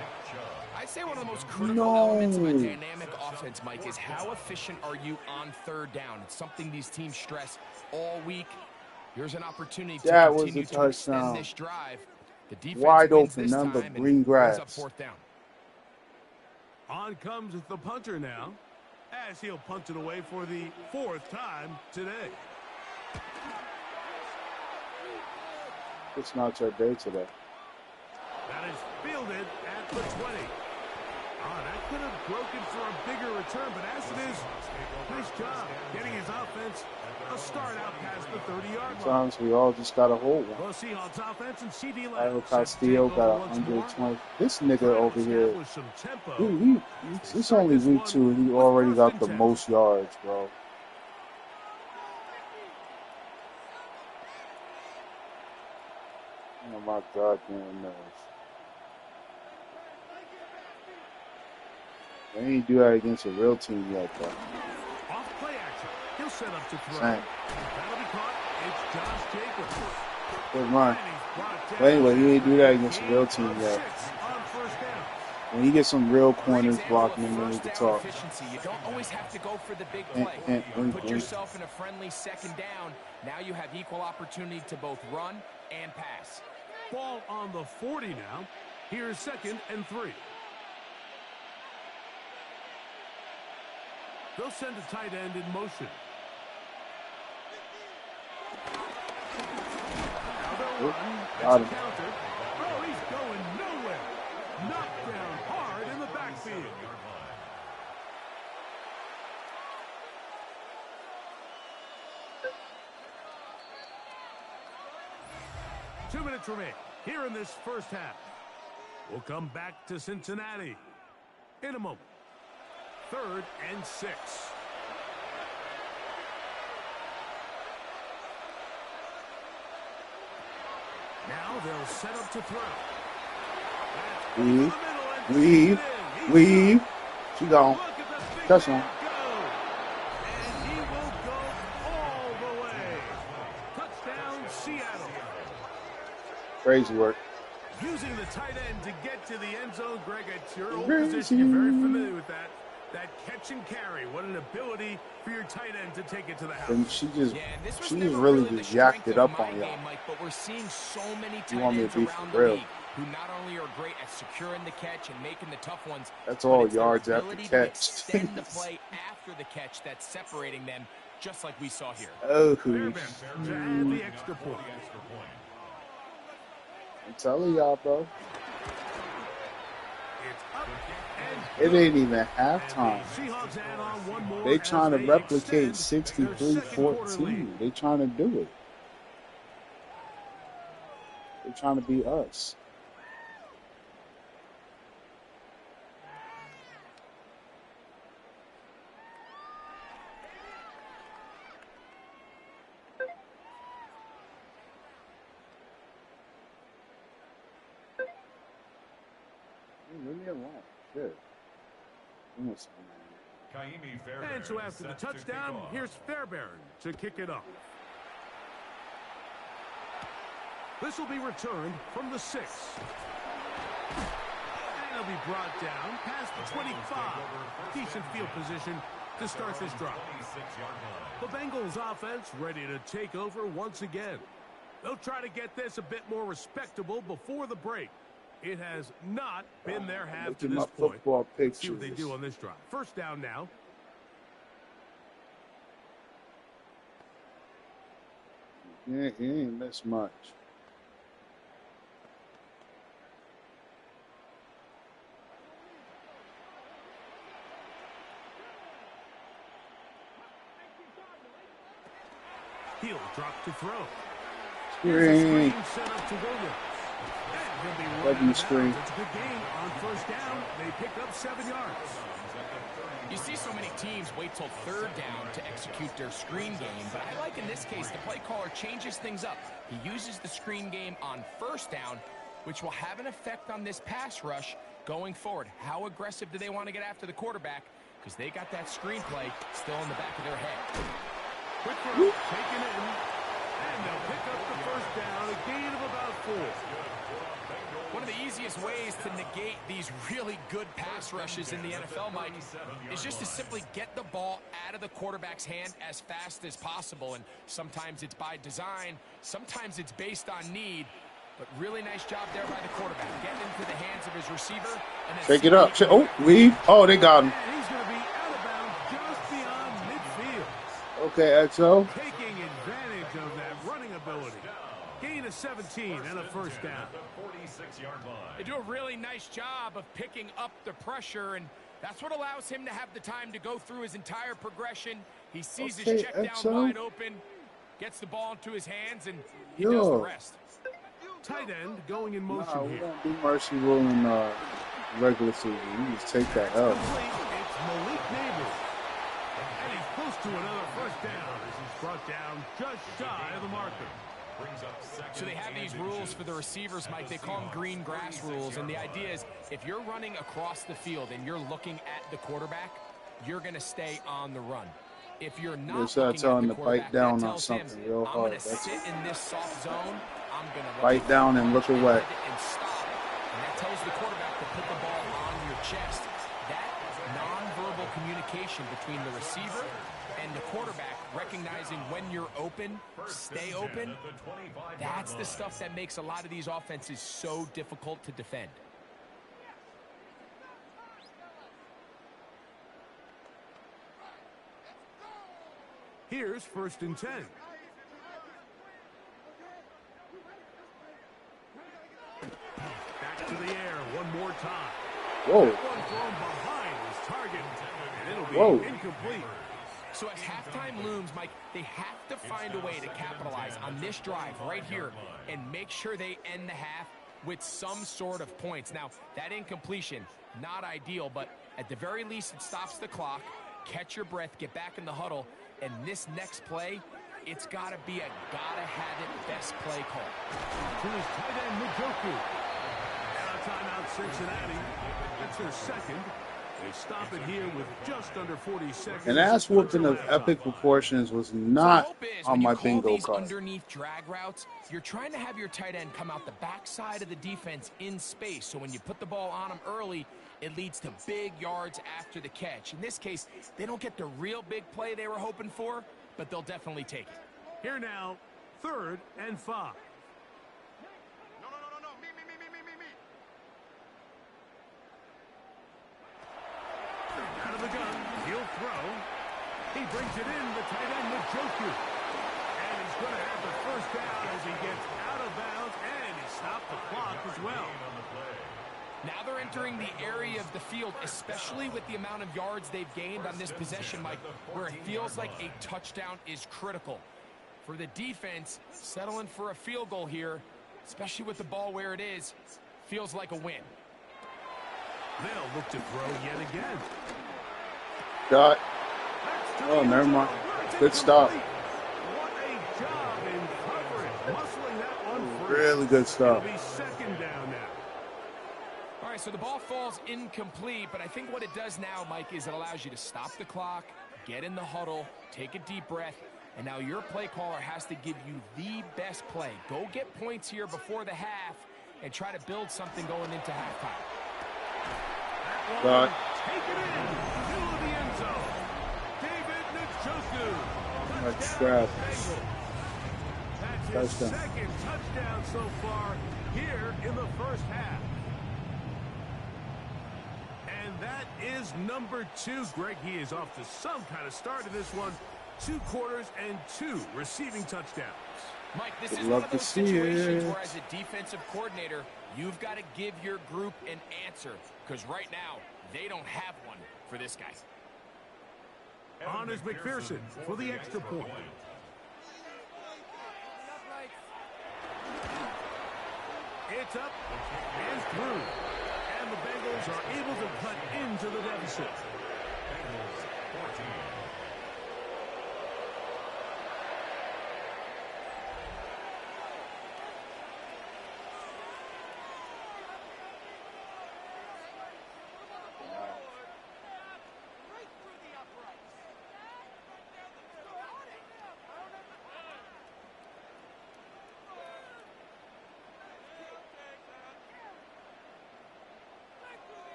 I'd say one of the most critical
No.
elements of a dynamic offense, Mike, is how efficient are you on third down? It's something these teams stress all week. Here's an opportunity to
That was
continue
a
to extend
touchdown.
this drive. The defense
Wide
wins
open,
this
nothing but
time and
green
brings up
grass.
fourth down.
On comes the punter now, as he'll punt it away for the 4th time today.
It's not your day today.
That is fielded at the 20. That could have broken for a bigger return, but as it is, nice job getting his offense a start out past the 30-yard line.
Sometimes we all just got to hold one.
Well, Seahawks offense and CD
Iowa
Lamb
Castillo got 120. This nigga over here, it's only week 2 and he already got the most yards, bro. Oh my God, man, no. They ain't do that against a real team yet, though.
Off play action. He'll set up to throw.
Same.
That'll be caught. It's Josh Jacobs.
Good run.
And he's brought down.
But anyway, he ain't do that against a real team yet.
6 on first down.
When you get some real corners
Example
blocking
of
him, then we
first
can
down
talk.
efficiency. You don't always have to go for the big
And-
play.
and-
You
and-
put
and-
yourself in a friendly second down. Now you have equal opportunity to both run and pass.
Ball on the 40 now. Here's 2nd and 3. They'll send a tight end in motion. Now they'll run.
Got
It's
him.
a counter. Oh, he's going nowhere. Knocked down hard in the backfield. 2 minutes remain here in this first half. We'll come back to Cincinnati in a moment. 3rd and 6. Now they'll set up to throw. That's over the middle and
Weave.
taken in. He's
Weave.
got it.
She gone.
Look at the big
Touchdown.
man go. And he will go all the way. Touchdown, Seattle.
Crazy work.
Using the tight end to get to the end zone, Greg, at your old
Crazy.
position, you're very familiar with that. That catch and carry. What an ability for your tight end to take it to the house.
And she just,
Yeah, and this was
she
never
just really
the
just yacked
strength
it
of
up
my
on y'all.
game, Mike, but we're seeing so many
You
tight
want me
ends
to be
around
for
the
real?
league who not only are great at securing the catch and making the tough ones,
That's
but
all
it's their
yards after
ability to
catch.
extend the play after the catch that's separating them, just like we saw here.
Oh,
Fairbairn to add the extra point.
I'm telling y'all, bro.
It's up
It
and
ain't even
and
halftime.
the Seahawks add on one more
They
as
trying to
they
replicate
extend their second quarter
63-14.
lead.
They trying to do it. They trying to be us. Leave me alone. Shit. Almost.
And so after the touchdown, here's Fairbairn to kick it off. This will be returned from the 6. And it'll be brought down past the 25. Decent field position to start this drive. The Bengals offense ready to take over once again. They'll try to get this a bit more respectable before the break. It has not been their half to this point. Let's see what they do on this drive. First down now.
Yeah, he ain't missed much.
He'll drop to throw.
Screen.
Set up to Williams.
Love you, screen.
It's a good game on first down. They pick up 7 yards.
You see so many teams wait till third down to execute their screen game, but I like in this case the play caller changes things up. He uses the screen game on first down, which will have an effect on this pass rush going forward. How aggressive do they want to get after the quarterback? Because they got that screen play still in the back of their head.
Quick throw, taken in, and they'll pick up the first down, a gain of about 4.
One of the easiest ways to negate these really good pass rushes in the NFL, Mike, is just to simply get the ball out of the quarterback's hand as fast as possible. And sometimes it's by design, sometimes it's based on need. But really nice job there by the quarterback, getting into the hands of his receiver. And then
Take it up. Oh, leave. Oh, they got him.
And he's going to be out of bounds just beyond midfield.
Okay, XO.
Taking advantage of that running ability. Gain of 17 and a first down.
They do a really nice job of picking up the pressure, and that's what allows him to have the time to go through his entire progression. He sees his check down wide open, gets the ball into his hands, and he does the rest.
Tight end going in motion
We
here.
don't be merciful in regular season. You just take that out.
It's Malik Neighbors. And he's close to another first down as he's brought down just shy of the marker.
So they have these rules for the receivers, Mike. They call them green grass rules. And the idea is if you're running across the field and you're looking at the quarterback, you're going to stay on the run. If you're not looking at the quarterback, that tells him, I'm going to sit in this soft zone. I'm going to
bite down and look away.
And stop. And that tells the quarterback to put the ball on your chest. That nonverbal communication between the receiver and the quarterback, recognizing when you're open, stay open, that's the stuff that makes a lot of these offenses so difficult to defend.
Here's first and 10. Back to the air one more time.
Whoa.
One thrown behind his target, and it'll be incomplete.
So as halftime looms, Mike, they have to find a way to capitalize on this drive right here and make sure they end the half with some sort of points. Now, that incompletion, not ideal, but at the very least it stops the clock. Catch your breath, get back in the huddle, and this next play, it's got to be a gotta-have-it best play call.
To his tight end, Njoku. And a timeout, Cincinnati. That's their second. They stop it here with just under 40 seconds.
An ass whooping of epic proportions was not on my bingo card.
Underneath drag routes, you're trying to have your tight end come out the backside of the defense in space. So when you put the ball on him early, it leads to big yards after the catch. In this case, they don't get the real big play they were hoping for, but they'll definitely take it.
Here now, 3rd and 5. Out of the gun, he'll throw. He brings it in, the tight end, Njoku. And he's going to have the first down as he gets out of bounds, and he stopped the clock as well.
Now they're entering the area of the field, especially with the amount of yards they've gained on this possession, Mike, where it feels like a touchdown is critical. For the defense, settling for a field goal here, especially with the ball where it is, feels like a win.
They'll look to throw yet again.
Got. Oh, never mind. Good stop.
What a job in coverage, muscling that one free.
Really good stop.
It'll be second down now.
All right, so the ball falls incomplete, but I think what it does now, Mike, is it allows you to stop the clock, get in the huddle, take a deep breath, and now your play caller has to give you the best play. Go get points here before the half and try to build something going into halftime.
Right.
Take it in. Middle of the end zone. David Njoku.
That's crap.
That's his second touchdown so far here in the first half. And that is number 2. Greg, he is off to some kind of start in this one. 2 quarters and 2 receiving touchdowns.
Mike, this is one of those situations where as a defensive coordinator, you've got to give your group an answer, because right now, they don't have one for this guy.
On is McPherson for the extra point. It's up and through. And the Bengals are able to cut into the deficit.
Bengals 14.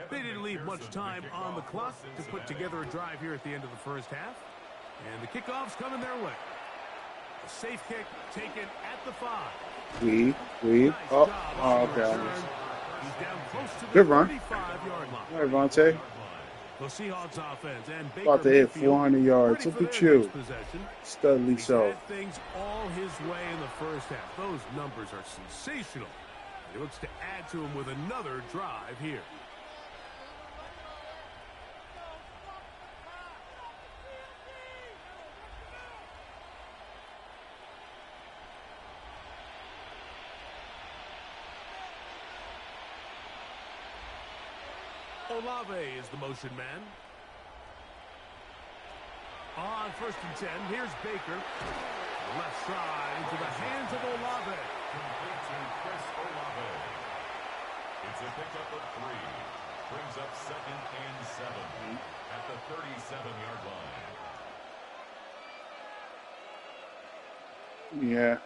They didn't leave much time on the clock to put together a drive here at the end of the first half. And the kickoff's coming their way. A safe kick taken at the 5.
We.
Nice
Oh,
job
okay.
on the return. He's down close to the
Good run.
35-yard line.
All right, Vontae.
The Seahawks offense and Baker
About to hit
Mayfield
400 yards.
ready
Look
for
at
their
you.
next possession.
Studly
He's
so.
had things all his way in the first half. Those numbers are sensational. He looks to add to him with another drive here. Olave is the motion man. On 1st and 10, here's Baker. Left side into the hands of Olave.
Complete to Chris Olave. It's a pickup of 3. Brings up 2nd and 7 at the 37-yard line.
Yeah.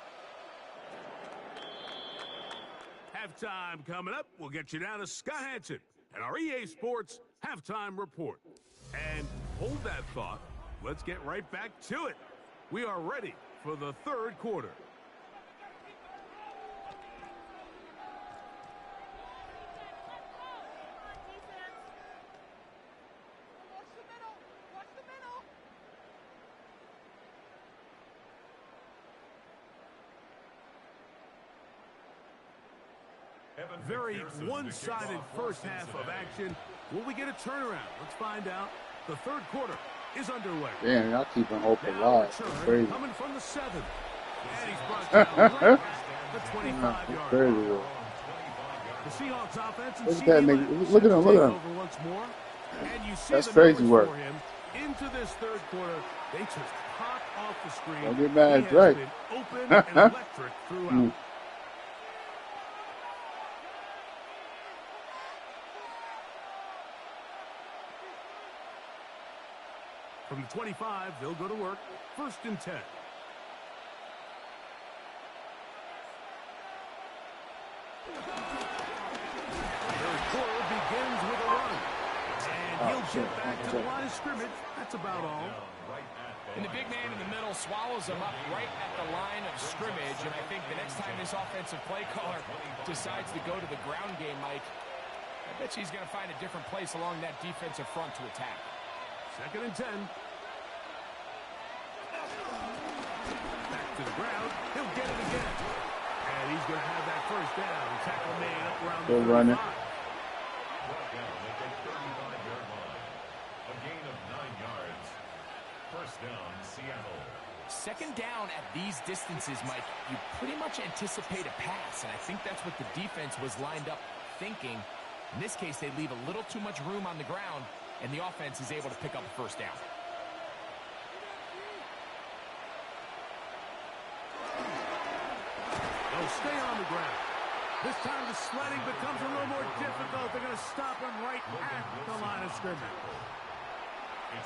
Halftime coming up. We'll get you down to Scott Hansen and our EA Sports Halftime Report. And hold that thought. Let's get right back to it. We are ready for the 3rd quarter. Very one-sided first half of action. Will we get a turnaround? Let's find out. The 3rd quarter is underway.
Damn, y'all keeping hope alive. That's crazy.
Coming from the 7th. And he's brought down right at the 25-yard
Crazy.
line. The Seahawks offense and
Look at that nigga. Look at him. Look at him.
once more. And you see
That's
the
crazy
numbers
work.
for him. Into this 3rd quarter, they just hot off the screen.
Don't get mad,
He has
Drake.
been open and electric throughout. From the 25, they'll go to work. 1st and 10. Third quarter begins with a run. And he'll get back to the line of scrimmage. That's about all.
And the big man in the middle swallows him up right at the line of scrimmage. And I think the next time this offensive play caller decides to go to the ground game, Mike, I bet you he's going to find a different place along that defensive front to attack.
2nd and 10. Back to the ground. He'll get it again. And he's going to have that first down. Tackle made up around the 35.
Brought down at the 35-yard line. A gain of 9 yards. First down, Seattle.
2nd down at these distances, Mike, you pretty much anticipate a pass, and I think that's what the defense was lined up thinking. In this case, they leave a little too much room on the ground, and the offense is able to pick up a first down.
They'll stay on the ground. This time the sledding becomes a little more difficult. They're going to stop him right at the line of scrimmage.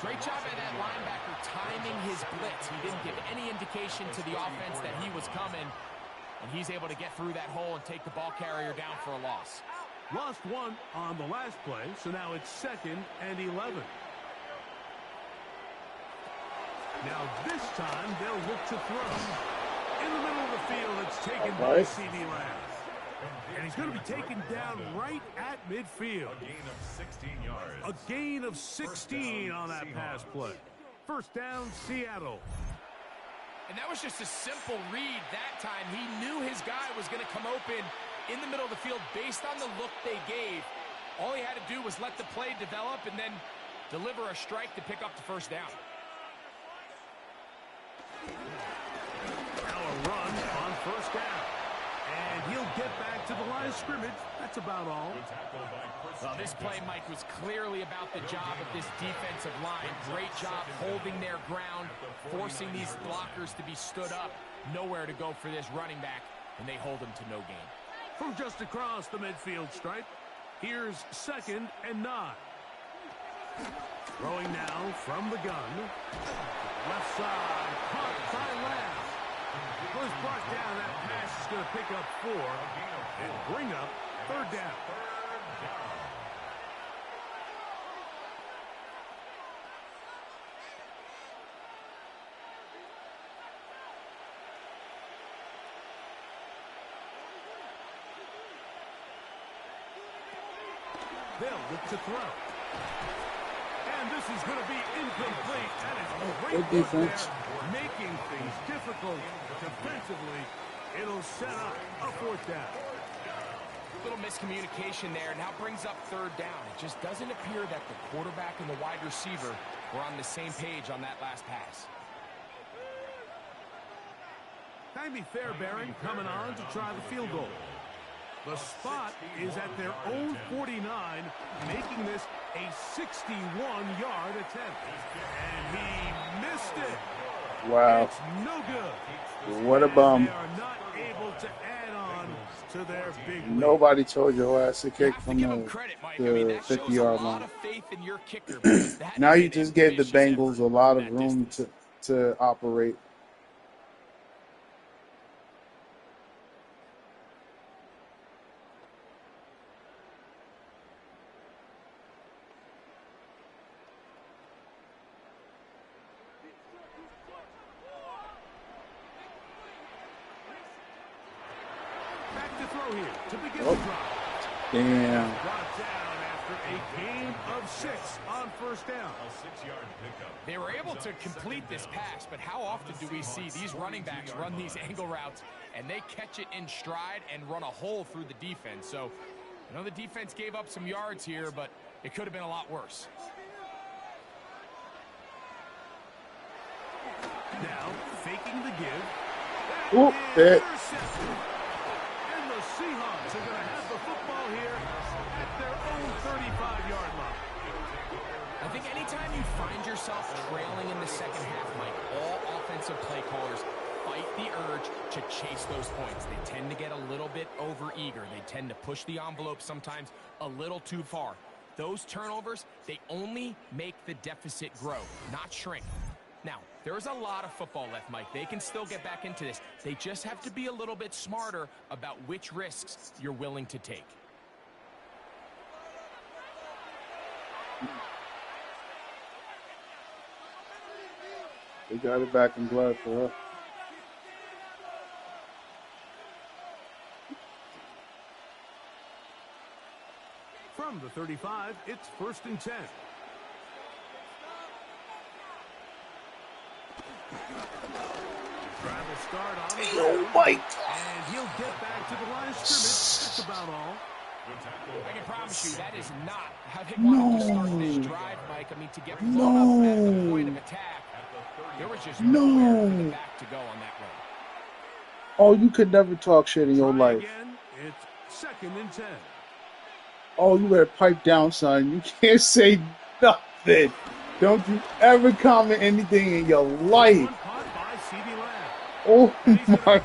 Great job by that linebacker timing his blitz. He didn't give any indication to the offense that he was coming, and he's able to get through that hole and take the ball carrier down for a loss.
Lost one on the last play, so now it's 2nd and 11. Now this time they'll look to throw. In the middle of the field, it's taken by C.D. Lamb. And he's going to be taken down right at midfield.
A gain of 16 yards.
A gain of 16 on that pass play. First down, Seattle.
And that was just a simple read that time. He knew his guy was going to come open in the middle of the field based on the look they gave. All he had to do was let the play develop and then deliver a strike to pick up the first down.
Now a run on first down. And he'll get back to the line of scrimmage. That's about all.
Well, this play, Mike, was clearly about the job of this defensive line. Great job holding their ground, forcing these blockers to be stood up. Nowhere to go for this running back, and they hold him to no gain.
From just across the midfield stripe, here's 2nd and 9. Throwing now from the gun. Left side, caught by Lamb. First brought down, that pass is going to pick up 4 and bring up 3rd down. They'll look to throw. And this is going to be incomplete. That is great defense. Making things difficult defensively. It'll set up a 4th down.
A little miscommunication there. Now brings up 3rd down. It just doesn't appear that the quarterback and the wide receiver were on the same page on that last pass.
Jaime Fairbairn coming on to try the field goal. The spot is at their own 49, making this a 61-yard attempt. And he missed it.
Wow.
It's no good.
What a bum.
They are not able to add on to their big lead.
Nobody told your ass to kick from the 50-yard line. Now you just gave the Bengals a lot of room to operate. Damn.
Brought down after a gain of 6 on first down.
A 6-yard pickup.
They were able to complete this pass, but how often do we see these running backs run these angle routes and they catch it in stride and run a hole through the defense? So I know the defense gave up some yards here, but it could have been a lot worse.
Now faking the give.
Oop, that.
And the Seahawks are going to have the football here at their own 35-yard line.
I think anytime you find yourself trailing in the second half, Mike, all offensive play callers fight the urge to chase those points. They tend to get a little bit over-eager. They tend to push the envelope sometimes a little too far. Those turnovers, they only make the deficit grow, not shrink. Now, there is a lot of football left, Mike. They can still get back into this. They just have to be a little bit smarter about which risks you're willing to take.
They got it back in blood for her.
From the 35, it's 1st and 10. Travel start on the
Oh my God.
and he'll get back to the line of scrimmage. That's about all.
I can promise you that is not how they wanted to start this drive, Mike. I mean, to get blown up at the point of attack, there was just nowhere for the back to go on that run.
Oh, you could never talk shit in your life.
Again, it's 2nd and 10.
Oh, you better pipe down, son. You can't say nothing. Don't you ever comment anything in your life. Oh my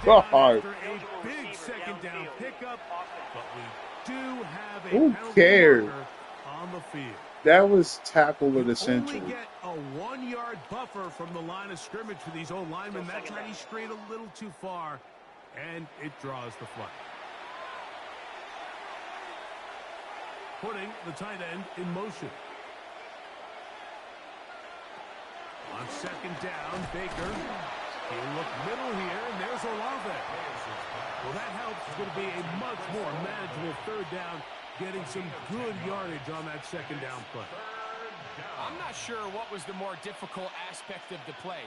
God.
A big 2nd down pickup
Who
penalty
cared?
marker on the field.
That was tackle of the
Only
century.
get a 1-yard buffer from the line of scrimmage for these old linemen. That time he strayed a little too far, and it draws the flag. Putting the tight end in motion. On second down, Baker. He'll look middle here, and there's Olave. Well, that helps. It's going to be a much more manageable third down, getting some good yardage on that second down play.
I'm not sure what was the more difficult aspect of the play,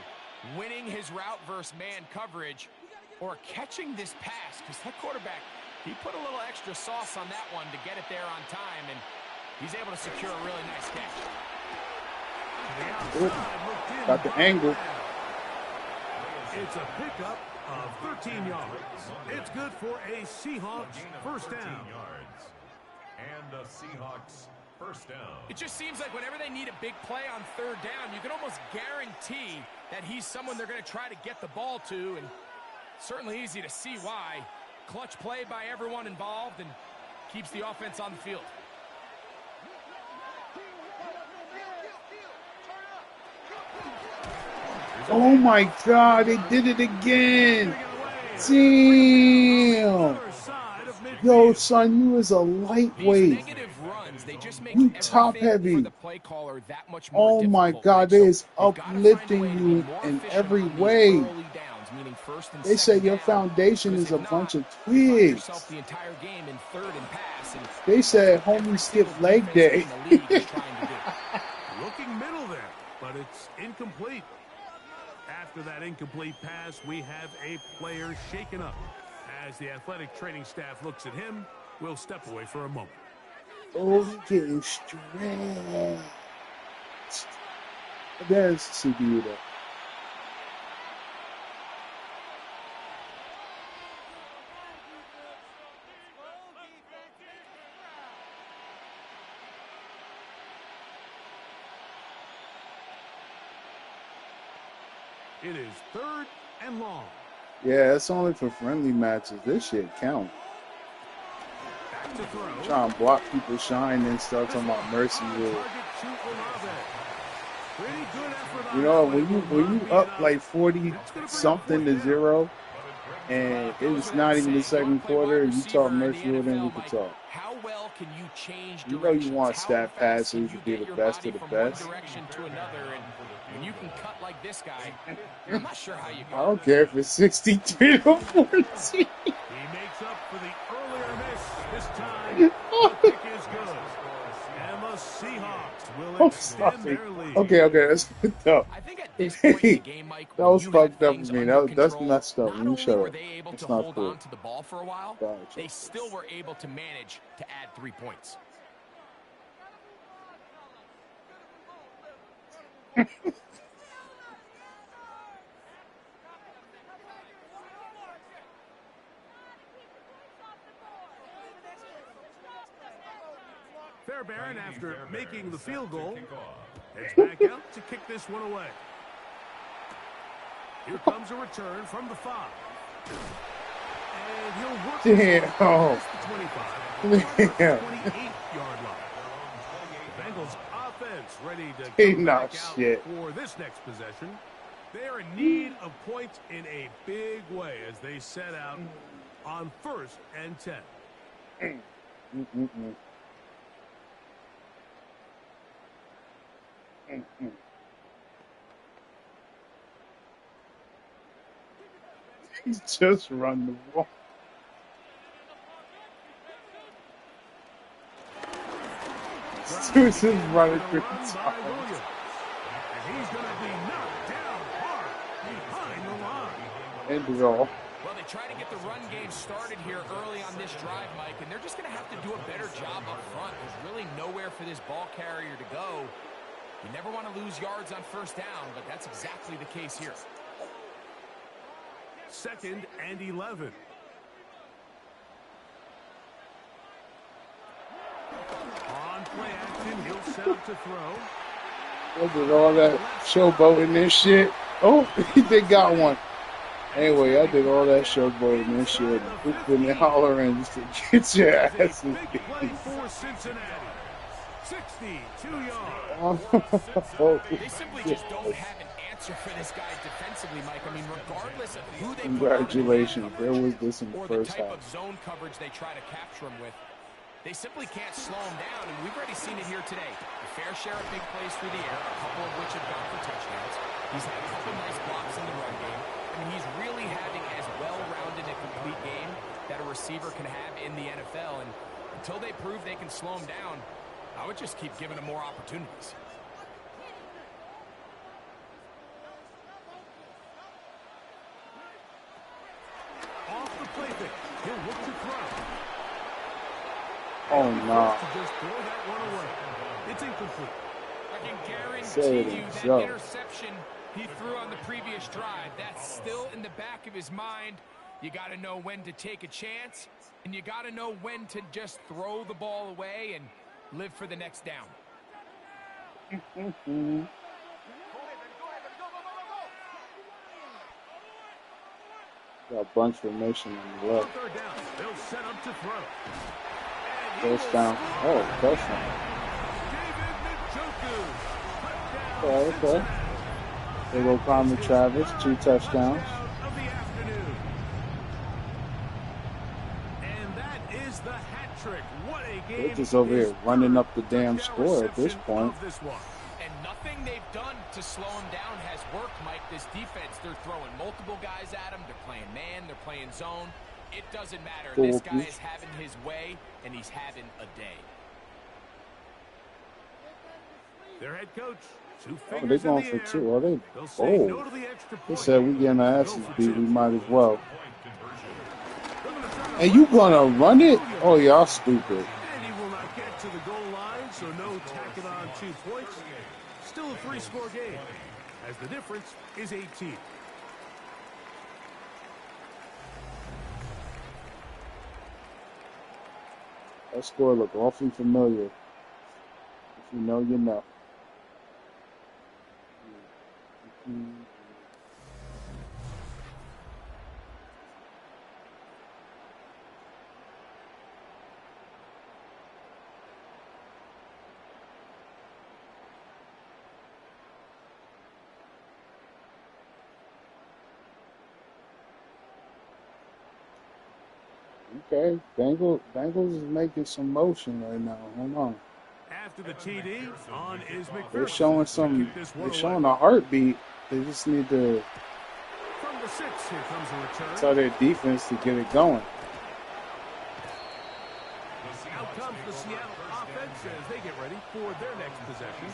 winning his route versus man coverage or catching this pass, because that quarterback, he put a little extra sauce on that one to get it there on time, and he's able to secure a really nice catch.
Got the angle.
It's a pickup of 13 yards. It's good for a Seahawks first down.
And the Seahawks first down.
It just seems like whenever they need a big play on third down, you can almost guarantee that he's someone they're going to try to get the ball to, and certainly easy to see why. Clutch play by everyone involved and keeps the offense on the field.
Oh my God, they did it again. Damn. Yo, son, you is a lightweight. You top heavy. Oh my God, they is uplifting you in every way. They say your foundation is a bunch of twigs. They said homie skipped leg day.
Looking middle there, but it's incomplete. After that incomplete pass, we have a player shaken up. As the athletic training staff looks at him, we'll step away for a moment.
Oh, he's getting stretched. There's CPU though.
It is third and long.
Yeah, it's only for friendly matches. This shit count.
Back to throw.
Trying to block people shine and stuff. Talking about mercy rule. You know, when you up like 40-something to 0, and it's not even the second quarter, you talk mercy rule, then we can talk.
How well can you change
You know you want stat passes to be the best of the best.
When you can cut like this guy, I'm not sure how you go.
I don't care if it's 63 to 14.
He makes up for the earlier miss. This time, the kick is good. And the Seahawks will extend their lead.
Okay, that's fucked up.
I think at this point in the game, Mike,
That was
you have
fucked up
things
for me.
under
That's
control,
messed up.
not
You
only
shut
were
up.
they able
It's
to
not
hold
cool.
on to the ball for a while,
Gotcha.
they still were able to manage to add 3 points.
Fairbairn, after making the field goal, heads back out to kick this one away. Here comes a return from the 5. And he'll work the 25.
Damn.
28-yard line. The Bengals offense ready to come back out for this next possession. They are in need of points in a big way as they set out on 1st and 10.
Just run the ball. Just running through the top.
And he's going to be knocked down hard behind the line.
End it all.
Well, they try to get the run game started here early on this drive, Mike, and they're just going to have to do a better job up front. There's really nowhere for this ball carrier to go. You never want to lose yards on 1st down, but that's exactly the case here.
2nd and 11. On play action, he'll set up to throw.
Look at all that showboating and shit. Oh, they got one. Anyway, I did all that showboating and shit, hooping and hollering just to get your asses
Big play
beat.
for Cincinnati. 62 yards.
Oh,
They simply just don't have an answer for this guy defensively, Mike. I mean, regardless of who they put out in man
congratulations. There
coverage
was this in the
or the
first
type of
half.
zone coverage they try to capture him with, they simply can't slow him down, and we've already seen it here today. A fair share of big plays through the air, a couple of which have gone for touchdowns. He's had a couple nice blocks in the run game. I mean, he's really having as well-rounded a complete game that a receiver can have in the NFL, and until they prove they can slow him down, I would just keep giving him more opportunities.
Off the play pick. He'll look to throw.
Oh, no.
To just throw that one away. It's incomplete.
I can
Say
guarantee
it
you that
himself.
interception he threw on the previous drive, that's still in the back of his mind. You got to know when to take a chance, and you got to know when to just throw the ball away and live for the next down.
Got a bunch formation on the left.
Third down. They'll set up to throw.
First down. Oh, touchdown.
David Njoku.
Okay. They go Conor Travis, 2 touchdowns.
Of the afternoon. And that is the hat trick. What a game.
They're just over
His
here running up the
third
damn
touchdown
score at this
reception
point.
of this one.
And nothing they've done to slow him down has worked, Mike. This defense, they're throwing multiple guys at him. They're playing man. They're playing zone. It doesn't matter. This guy is having his way, and he's having a day.
Their head coach, two
Oh,
fingers
they're going
in
for
the air.
2. Are they?
They'll say no
Oh.
to the extra
They
point.
said we getting our asses
Go for
beat. We
2.
might as well.
They're gonna try to
And you
run
gonna run it? Oh, y'all stupid.
And he will not get to the goal line, so no tacking on 2 points. Still a 3-score game, as the difference is 18.
That score look awfully familiar. If you know, you know. Okay, Bengals is making some motion right now. Hold on.
After the TD, on is McPherson.
They're showing some. They're showing a heartbeat. They just need to
From the 6, here comes a return.
tell their defense to get it going.
Out comes the Seattle offense as they get ready for their next possession.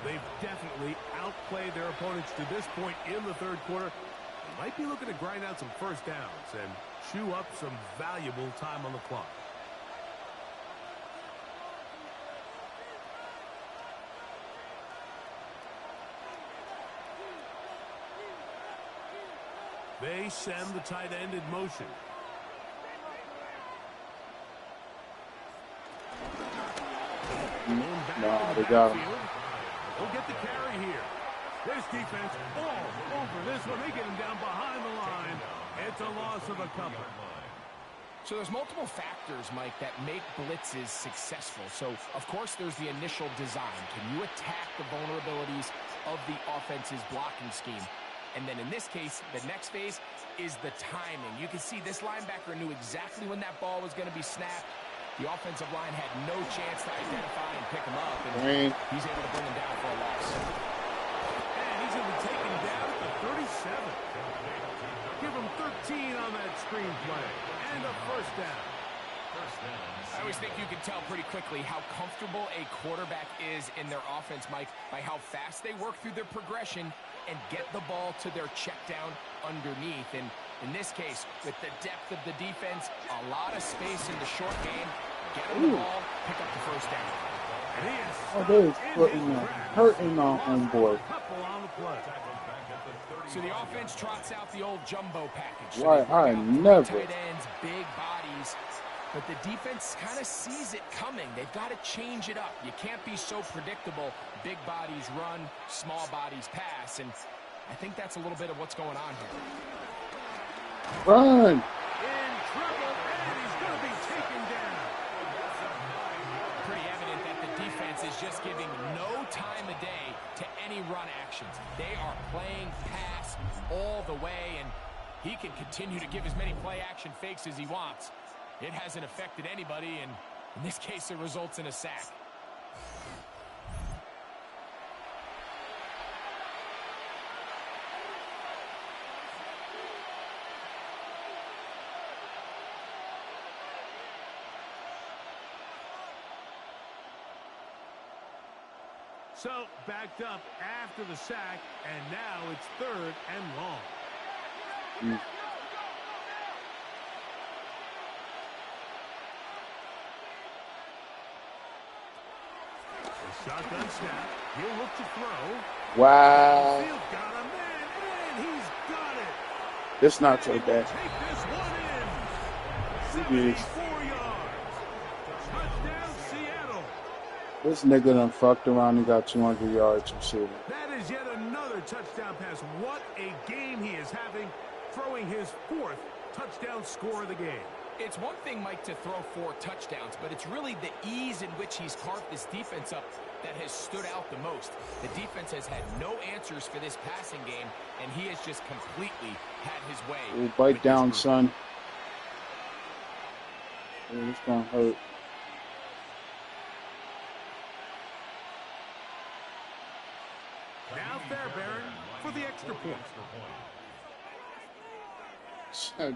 They've definitely outplayed their opponents to this point in the third quarter. They might be looking to grind out some first downs and chew up some valuable time on the clock. They send the tight end in motion.
No, they got him.
He'll get the carry here. This defense all over this one. They get him down behind the line. It's a loss of a couple.
So there's multiple factors, Mike, that make blitzes successful. So, of course, there's the initial design. Can you attack the vulnerabilities of the offense's blocking scheme? And then in this case, the next phase is the timing. You can see this linebacker knew exactly when that ball was going to be snapped. The offensive line had no chance to identify and pick him up, and he's able to bring him down for a loss.
And he's going to be taken down at the 37. Give him 13 on that screen play. And a first down.
I always think you can tell pretty quickly how comfortable a quarterback is in their offense, Mike, by how fast they work through their progression and get the ball to their check down underneath. And in this case, with the depth of the defense, a lot of space in the short game, get them the ball, pick up the first down.
And he is
Oh, they're hurting our homeboy.
couple on the play.
So the offense trots out the old jumbo package. So
Why,
they bring
I
out three
never.
tight ends, big bodies, but the defense kind of sees it coming. They've got to change it up. You can't be so predictable. Big bodies run, small bodies pass, and I think that's a little bit of what's going on here.
Run.
In trouble, and he's going to be taken down.
Pretty evident that the defense is just giving no time of day to any run actions. They are playing pass all the way, and he can continue to give as many play-action fakes as he wants. It hasn't affected anybody, and in this case, it results in a sack.
So, backed up after the sack, and now it's 3rd and long. The shotgun snap. He'll look to throw.
Wow.
Field got a man, and he's got it.
It's not so bad.
Take this one in.
It is.
74 yards. Touchdown, Seattle.
This nigga done fucked around and got 200 yards receiving.
That is yet another touchdown pass. What a game he is having, throwing his 4th touchdown score of the game.
It's one thing, Mike, to throw 4 touchdowns, but it's really the ease in which he's carved this defense up that has stood out the most. The defense has had no answers for this passing game, and he has just completely had his way.
Ooh, bite down, son. Ooh, it's gonna hurt.
Now Fairbairn for the extra point.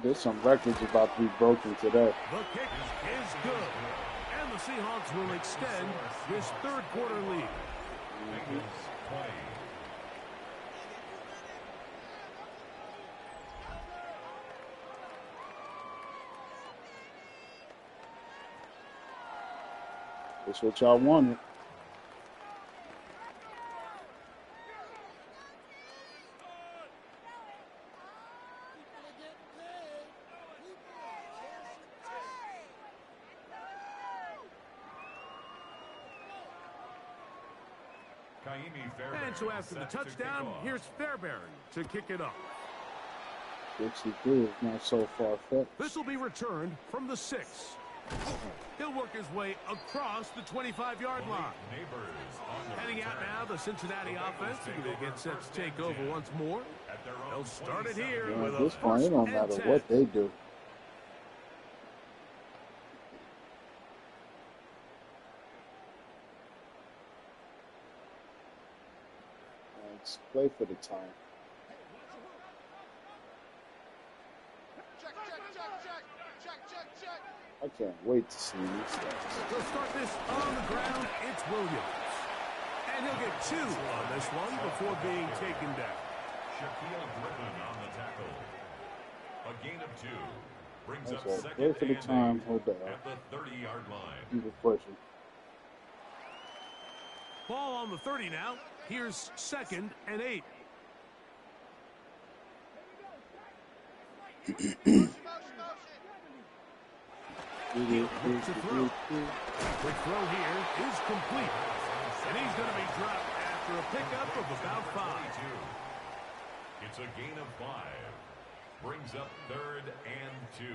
There's some records about to be broken today.
The kick is good. And the Seahawks will extend this 3rd quarter lead.
That's what y'all wanted.
And so after the touchdown, here's Fairbairn to kick it off.
63 is not so far-fetched.
This will be returned from the 6. He'll work his way across the 25-yard line. Heading out now, the Cincinnati offense. They get set to take over once more. They'll start it here with
At
a
this point, it don't matter
1st and
what
10.
they do. Let's play for the time. I can't wait to see these stats.
He'll start this on the ground. It's Williams. And he'll get 2 on this one before being taken down.
Shaquille Griffin on the tackle. A gain of 2. Brings
That's
up
right.
2nd
Play for the
and
time.
8
Hold that
at
up.
the 30-yard line.
Keep it pushing.
Ball on the 30 now. Here's 2nd and 8. Quick throw here is complete. And he's going to be dropped after a pickup of about 5.
It's a gain of 5. Brings up 3rd and 2.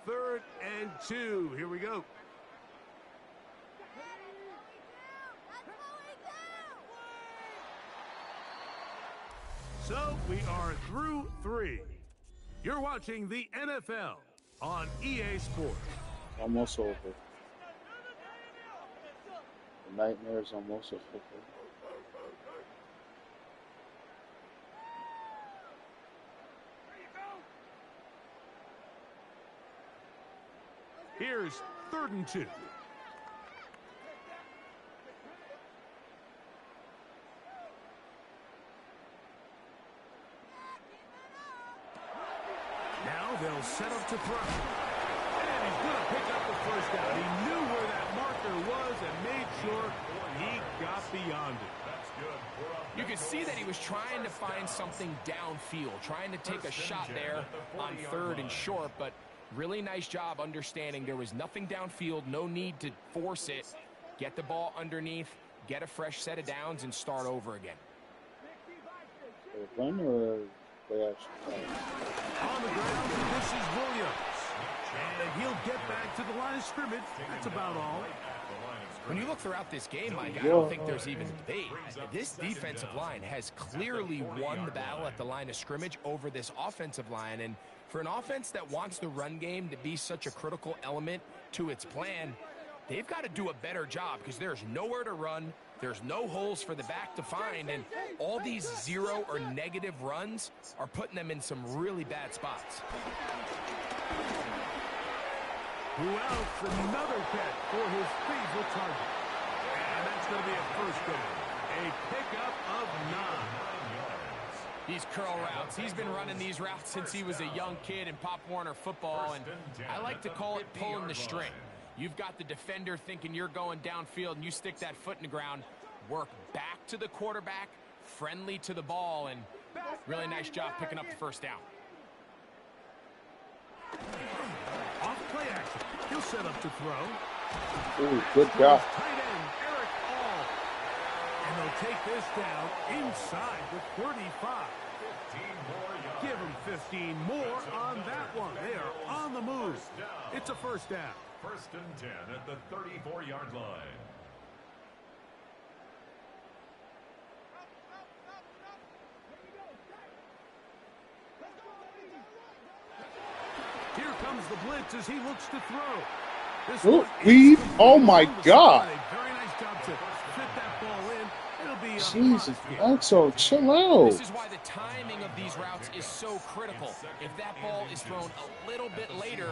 Third and 2. Here we go. So we are through 3. You're watching the NFL on EA Sports.
Almost over. The nightmare is almost over.
Here's 3rd and 2. Now they'll set up to throw. And he's going to pick up the 1st down. He knew where that marker was and made sure he got beyond it.
You could see that he was trying to find something downfield, trying to take a shot there on 3rd and short, but really nice job understanding there was nothing downfield, no need to force it. Get the ball underneath, get a fresh set of downs and start over again.
Run or play action?
On the ground, this is Williams. And he'll get back to the line of scrimmage. That's about all.
When you look throughout this game, Mike, I don't think there's even debate. This defensive line has clearly won the battle at the line of scrimmage over this offensive line. And for an offense that wants the run game to be such a critical element to its plan, they've got to do a better job because there's nowhere to run. There's no holes for the back to find, and all these zero or negative runs are putting them in some really bad spots.
Who else? Another catch for his favorite target. And that's going to be a first down. A pickup of 9.
These curl routes, he's been running these routes since he was a young kid in Pop Warner football, and I like to call it pulling the string. You've got the defender thinking you're going downfield, and you stick that foot in the ground, work back to the quarterback, friendly to the ball, and really nice job picking up the first down.
Off play action. He'll set up to throw.
Ooh, good job.
Tight end, Eric All. And they'll take this down inside the 35. Give him 15 more on that one. They are on the move. It's a first down.
First and 10 at the 34-yard line.
Here comes the blitz as he looks to throw. This
Ooh,
one
read.
is
Oh my God.
Very nice job to fit that ball in. It'll be
Jesus, Axel, chill out.
This is why the timing of these routes is so critical. If that ball is thrown a little bit later,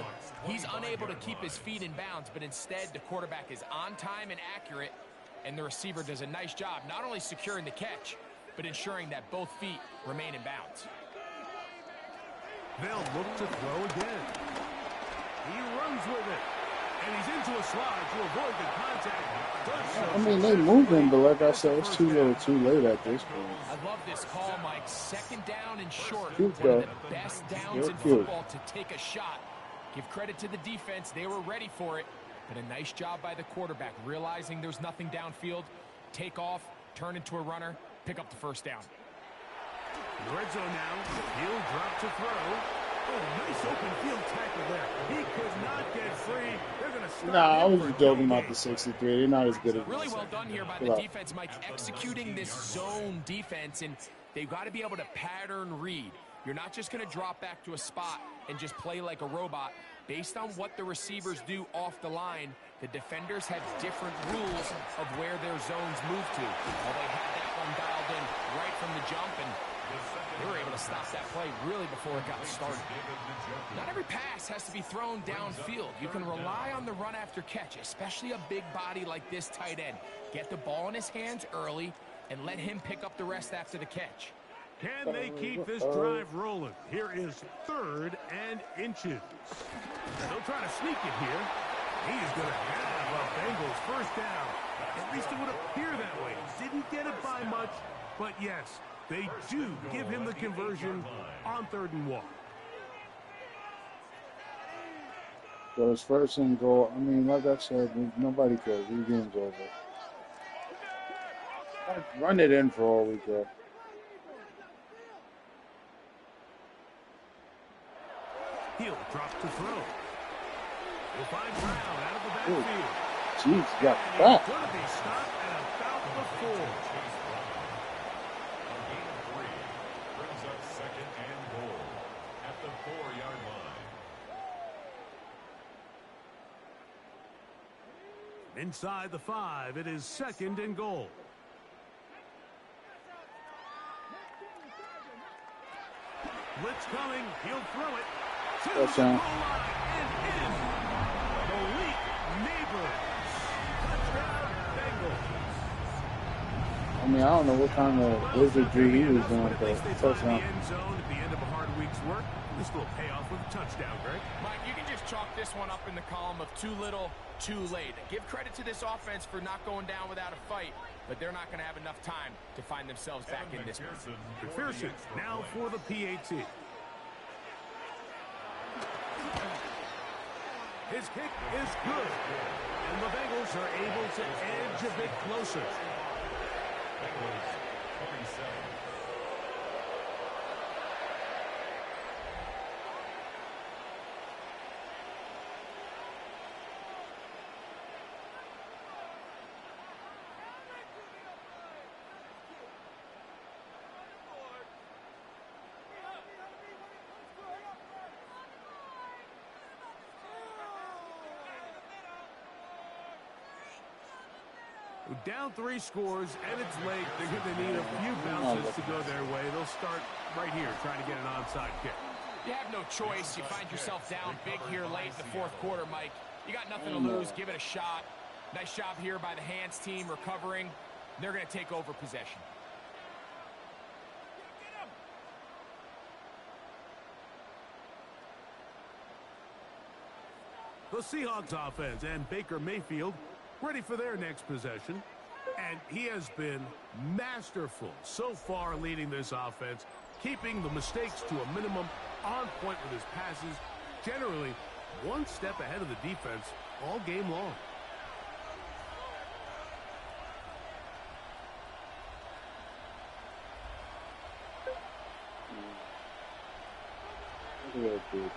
he's unable to keep his feet in bounds, but instead the quarterback is on time and accurate, and the receiver does a nice job not only securing the catch, but ensuring that both feet remain in bounds.
They'll look to throw again. He runs with it. And he's into a slide to avoid the contact.
I mean, they moving, but like I said, it's too little too late at this point.
I love this call, Mike. Second down and short.
Cute,
One of
though.
the best downs in
Cute.
football to take a shot. Give credit to the defense. They were ready for it. But a nice job by the quarterback, realizing there's nothing downfield. Take off, turn into a runner, pick up the first down.
Red zone now. He'll drop to throw. Oh, nice open field tackle there. He could not get free. They're going to stop.
Nah, I was just joking about the 63. They're not as good as
Really well done here by the defense, Mike, executing this zone defense, and they've got to be able to pattern read. You're not just going to drop back to a spot and just play like a robot. Based on what the receivers do off the line, the defenders have different rules of where their zones move to. Well, they had that one dialed in right from the jump, and they were able to stop that play really before it got started. Not every pass has to be thrown downfield. You can rely on the run after catch, especially a big body like this tight end. Get the ball in his hands early and let him pick up the rest after the catch.
Can they keep this drive rolling? Here is 3rd and inches. They'll try to sneak it here. He's going to have a Bengals first down. At least it would appear that way. Didn't get it by much, but yes, they do give him the conversion on 3rd and 1.
So it's first and goal. I mean, like I said, nobody cares. These game's over. Run it in for all we care.
He'll drop to throw. We'll find Brown out of the backfield.
Jeez, got
And
back.
he's going to be stopped at about the 4.
Brings up 2nd and goal at the 4-yard line.
Inside the 5, it is 2nd and goal. Blitz coming. He'll throw it. To the goal
Touchdown.
line and in. Malik Neighbors. Touchdown, Bengals.
I mean, I don't know what kind of wizardry he was doing,
At least they
but
find the
touchdown.
end zone at the end of a hard week's work. This will pay off with a touchdown, Greg.
Mike, you can just chalk this one up in the column of too little, too late. Give credit to this offense for not going down without a fight, but they're not going to have enough time to find themselves back in this one.
McPherson now for the PAT. His kick is good, and the Bengals are able to edge a bit closer. Down 3 scores, and it's late. They're going to need a few bounces to go their way. They'll start right here trying to get an onside kick.
You have no choice. You find yourself down big here late in the fourth quarter, Mike. You got nothing to lose. Give it a shot. Nice job here by the hands team recovering. They're going to take over possession.
The Seahawks offense and Baker Mayfield ready for their next possession. And he has been masterful so far leading this offense, keeping the mistakes to a minimum, on point with his passes, generally one step ahead of the defense all game long.
How do I do this?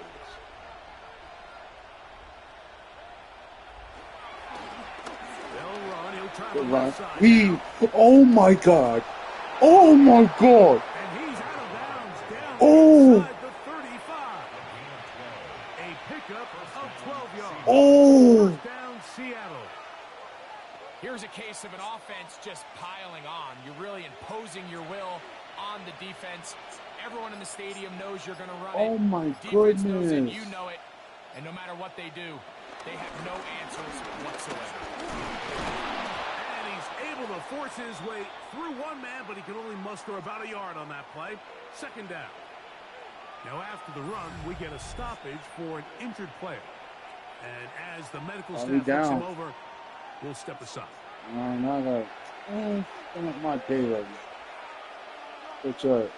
Good run.
Oh my God. Oh my God.
And he's out of bounds down inside the 35. A pickup of 12 yards.
Oh.
First down Seattle.
Here's a case of an offense just piling on. You're really imposing your will on the defense. Everyone in the stadium knows you're going to run it.
Oh my
Defense knows it,
goodness.
you know it. And no matter what they do, they have no answers whatsoever.
Able to force his way through one man, but he can only muster about a yard on that play. Second down. Now after the run, we get a stoppage for an injured player. And as the medical staff looks him over, we'll step aside.
No, my day right now. What's up?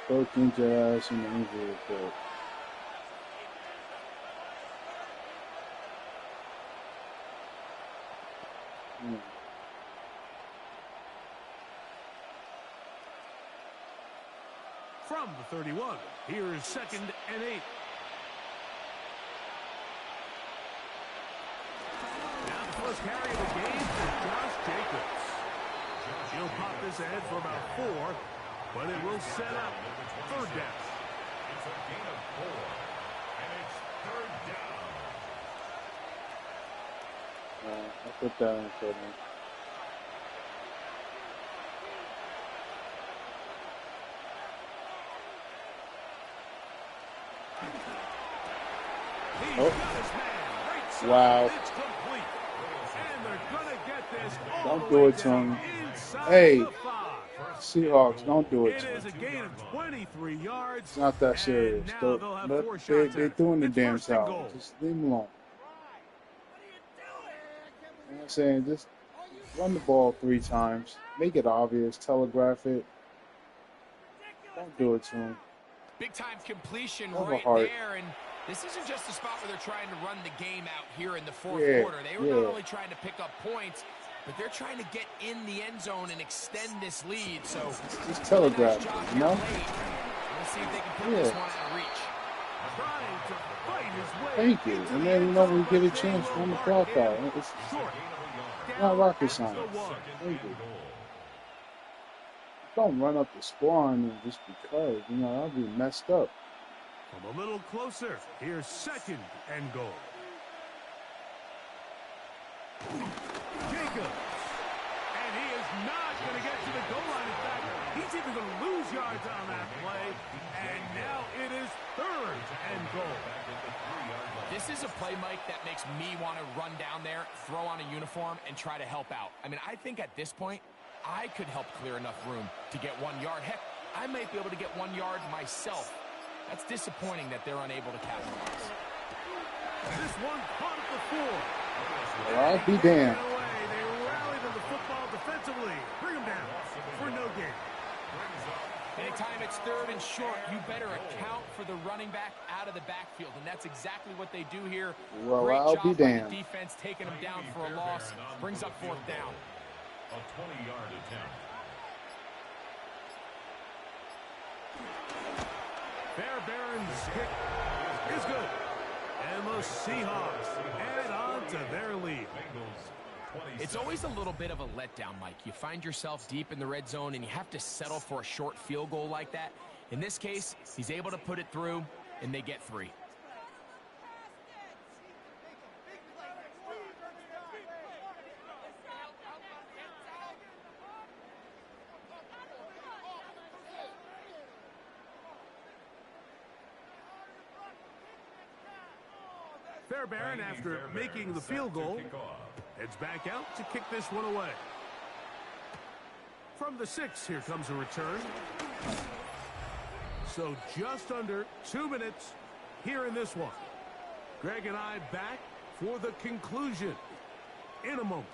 Both injured ass in the injury report.
From the 31, here's 2nd and 8. Now the first carry of the game for Josh Jacobs. He'll pop this ahead for about 4, but it will set up third down.
It's a gain of 4, and it's third down.
I put that in for me. Oh. Wow. Don't do it to him. Hey, Seahawks, don't do it to him.
It is a gain of 23 yards.
It's not that serious. They're doing the damn foul. Just leave them alone. You know what I'm saying? Just run the ball 3 times. Make it obvious. Telegraph it. Don't do it to him.
Big time completion right there, and this isn't just a spot where they're trying to run the game out here in the fourth quarter. They were not only trying to pick up points, but they're trying to get in the end zone and extend this lead. So
just telegraph it, you know?
We'll see if they can put this one out of reach.
Thank you. And then, we get a chance to run the clock out. It's not rocket science. Thank you. Don't run up the score on them just because, that'll be messed up.
From a little closer, here's 2nd and goal. Jacobs. And he is not going to get to the goal line. In fact, he's even going to lose yards on that play. And now it is 3rd and goal.
This is a play, Mike, that makes me want to run down there, throw on a uniform, and try to help out. I mean, I think at this point, I could help clear enough room to get 1 yard. Heck, I might be able to get 1 yard myself. That's disappointing that they're unable to capitalize.
This one caught at the 4.
Well, I'll be damned.
They rallied to the football defensively. Bring them down for no gain.
Anytime it's 3rd and short, you better account for the running back out of the backfield, and that's exactly what they do here.
Well,
Great
I'll
job
be
by
damned.
the defense taking them down for a loss. Brings up 4th down.
A 20-yard attempt.
Fairbairn's kick is good. And the Seahawks add on to their lead.
It's always a little bit of a letdown, Mike. You find yourself deep in the red zone, and you have to settle for a short field goal like that. In this case, he's able to put it through, and they get 3.
Fairbairn, after making the field goal, heads back out to kick this one away. From the 6, here comes a return. So just under 2 minutes here in this one. Greg and I back for the conclusion in a moment.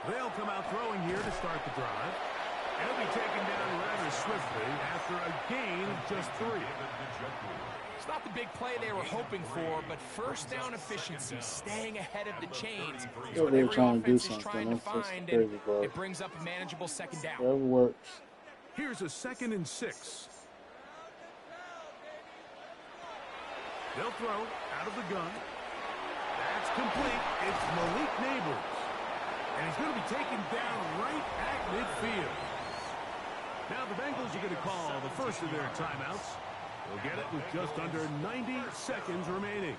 They'll come out throwing here to start the drive. He'll be taken down rather swiftly after a gain of just 3.
It's not the big play they were hoping for, but first down efficiency, staying ahead of the chains, is what every offense is trying to find, and it brings up a manageable second down.
That works.
Here's a 2nd and 6. They'll throw out of the gun. That's complete. It's Malik Neighbors. And he's going to be taken down right at midfield. Now the Bengals are going to call the first of their timeouts. They'll get it with just under 90 seconds remaining.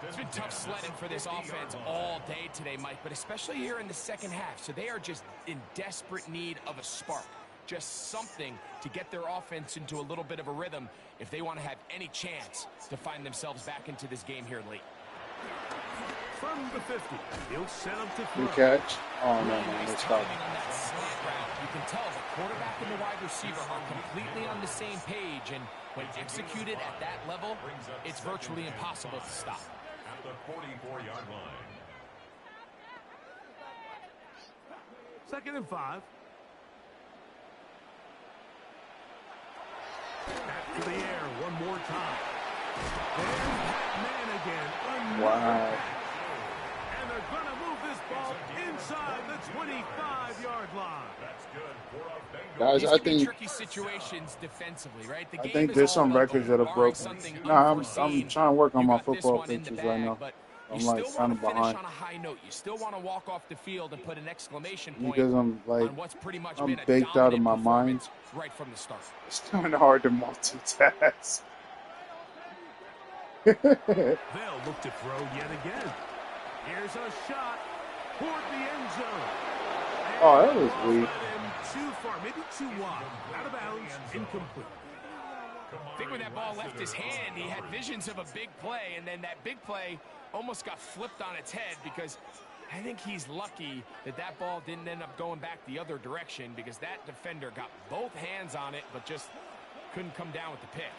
It's been tough sledding for this offense all day today, Mike, but especially here in the second half. So they are just in desperate need of a spark. Just something to get their offense into a little bit of a rhythm if they want to have any chance to find themselves back into this game here late.
From the 50, he'll set up to throw.
Good catch. Oh, no, man.
Nice
Let's
timing
stop.
on that slant route. You can tell the quarterback and the wide receiver are completely on the same page, and when executed at that level, it's virtually impossible to stop.
At the 44-yard line.
2nd and 5. Back to the air one more time. There's that man again.
Wow.
And they're going to move this ball inside the 25-yard line.
That's good for a Bengals.
Guys,
These
I
can be
think
tricky situations defensively, right? The
I
game
think
is
there's
all
some
about
records that are
barring
broken.
something
Nah, I'm
unforeseen.
trying to work on
You
my
got this
football
one in the
pictures
bag,
right now.
but
I'm
you
like
still
kind
want
of
to finish
behind
on a high note. You still want to walk off the field and put an exclamation point
because I'm like
on what's pretty much
I'm
been a
baked out of
dominant
my mind.
performance right from the start.
It's kind of hard to multitask.
They'll look to throw yet again. Here's a shot toward the end zone. And
Oh, that was
the ball
weak.
led him too far, maybe too wide. Out of bounds, incomplete.
I think when that ball left his hand, he had visions of a big play, and then that big play almost got flipped on its head because I think he's lucky that that ball didn't end up going back the other direction because that defender got both hands on it but just couldn't come down with the pick.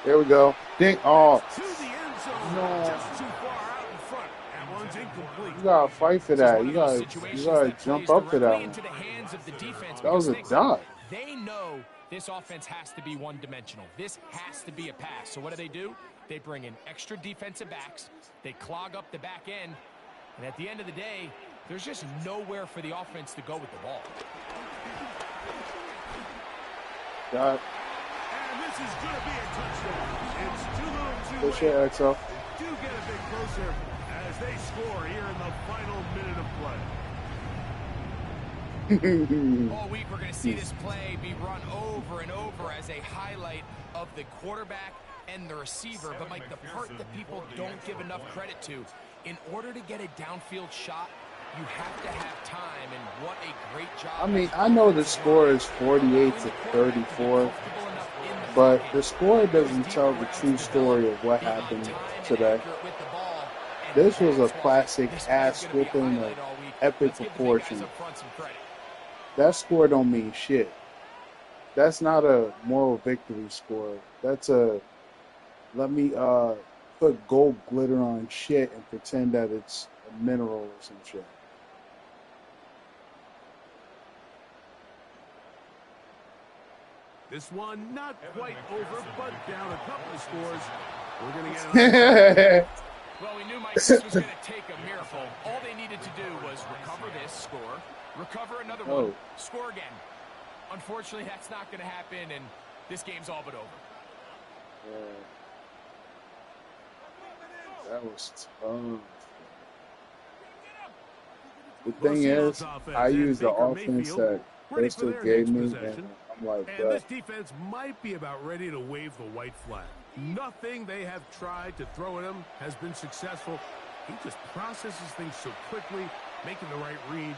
There we go. Ding. Oh,
To the end zone,
no.
just too far out in front. That one's incomplete.
You gotta fight for
This is
that.
one
You
of those
gotta
situations
jump
plays
up for that
directly
one.
into the hands of the defense
That was a
because
dot.
they know this offense has to be one-dimensional. This has to be a pass. So what do? They bring in extra defensive backs. They clog up the back end. And at the end of the day, there's just nowhere for the offense to go with the ball.
Got
And this is going to be a touchdown. It's too little too
push
late.
your X off.
Do get a bit closer as they score here in the final minute of play.
All week we're going to see this play be run over and over as a highlight of the quarterback and the receiver. But, Mike, the part that people don't give enough credit to, in order to get a downfield shot, you have to have time, and what a great job.
I mean, I know the score is 48 to 34, but the score doesn't tell the true story of what happened today. This was a classic ass whooping of epic proportion. That score don't mean shit. That's not a moral victory score. That's a let me put gold glitter on shit and pretend that it's a mineral or some shit.
This one not quite over, but down a couple of scores. We're going to get
Well, we knew, Mike, this was going to take a miracle. All they needed to do was recover this, score, recover another one, score again. Unfortunately, that's not going to happen, and this game's all but over.
That was tough. The thing is, I use the offense that
ready for
still
their
gave
next
me, and
possession.
I'm like,
And
bruh.
this defense might be about ready to wave the white flag. Nothing they have tried to throw at him has been successful. He just processes things so quickly, making the right read,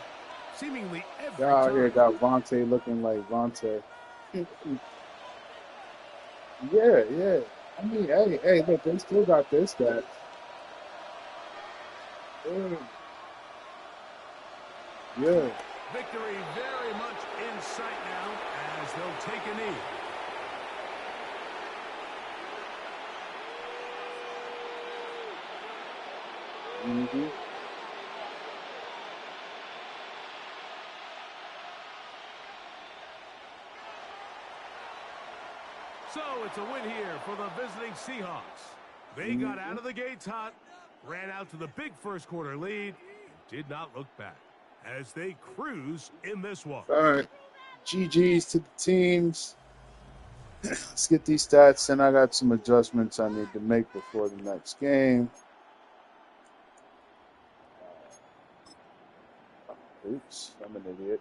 seemingly every
Y'all out here
time.
got Vontae looking like Vontae. Yeah. I mean, hey, look, they still got this stats. Yeah.
Victory very much in sight now as they'll take a knee.
Mm-hmm.
So it's a win here for the visiting Seahawks. They got out of the gates hot, ran out to the big first quarter lead, did not look back as they cruise in this one.
All right. GG's to the teams. Let's get these stats, and I got some adjustments I need to make before the next game. Oops, I'm an idiot.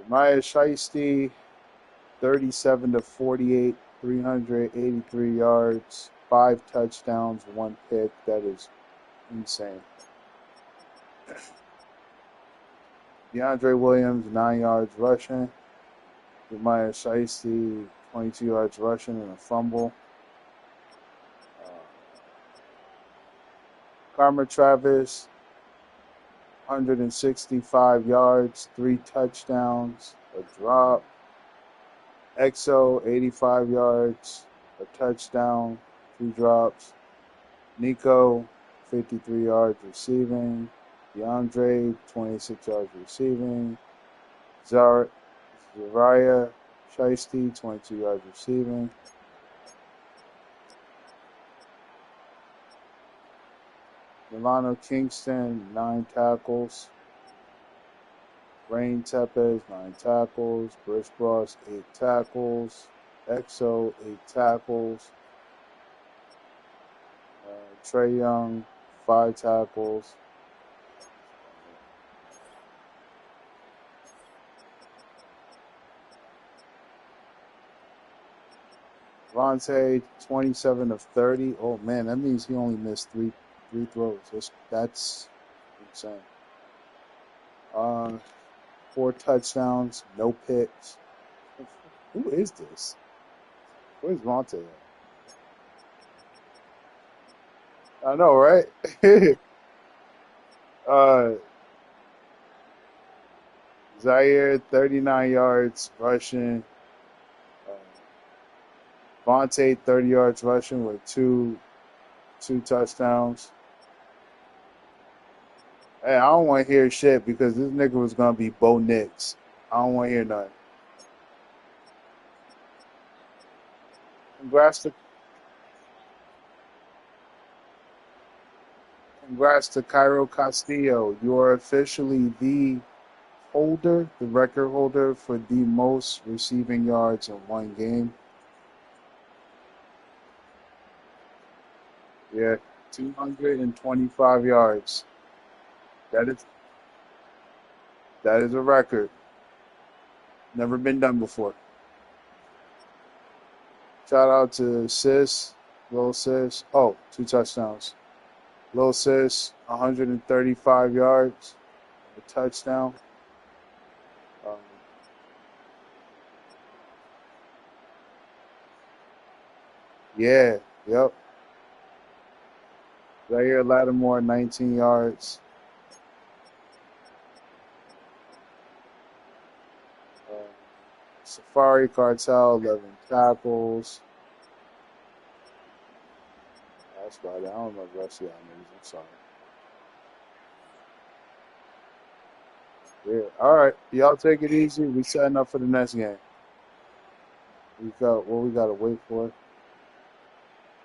Maya Shiesty, 37 to 48, 383 yards, 5 touchdowns, 1 pick. That is insane. DeAndre Williams, 9 yards rushing. Maya Shiesty, 22 yards rushing and a fumble. Karma Travis, 165 yards, 3 touchdowns, a drop. EXO, 85 yards, a touchdown, 2 drops. Nico, 53 yards receiving. DeAndre, 26 yards receiving. Zariah Shiesty, 22 yards receiving. Milano Kingston, 9 tackles. Rain Tepes, 9 tackles. Brish Ross, 8 tackles. EXO, 8 tackles. Trey Young, 5 tackles. Vontae, 27 of 30. Oh, man, that means he only missed three throws. That's insane. 4 touchdowns, no picks. Who is this? Where's Vontae at? I know, right? Zaire, 39 yards rushing. Vontae, 30 yards rushing with two touchdowns. Hey, I don't want to hear shit because this nigga was going to be Bo Nix. I don't want to hear nothing. Congrats to Cairo Castillo. You are officially the record holder for the most receiving yards in one game. Yeah, 225 yards. That is a record. Never been done before. Shout out to Sis, Lil Sis. Oh, 2 touchdowns. Lil Sis, 135 yards, a touchdown. Yeah, yep. Zaire Lattimore, 19 yards. Safari Cartel, 11 tackles. That's about it. I don't know the rest of y'all niggas. I'm sorry. Yeah. All right. Y'all take it easy. We setting up for the next game. We got to wait for.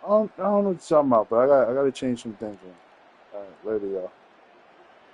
I don't know what you're talking about, but I got to change some things. All right. Later, y'all.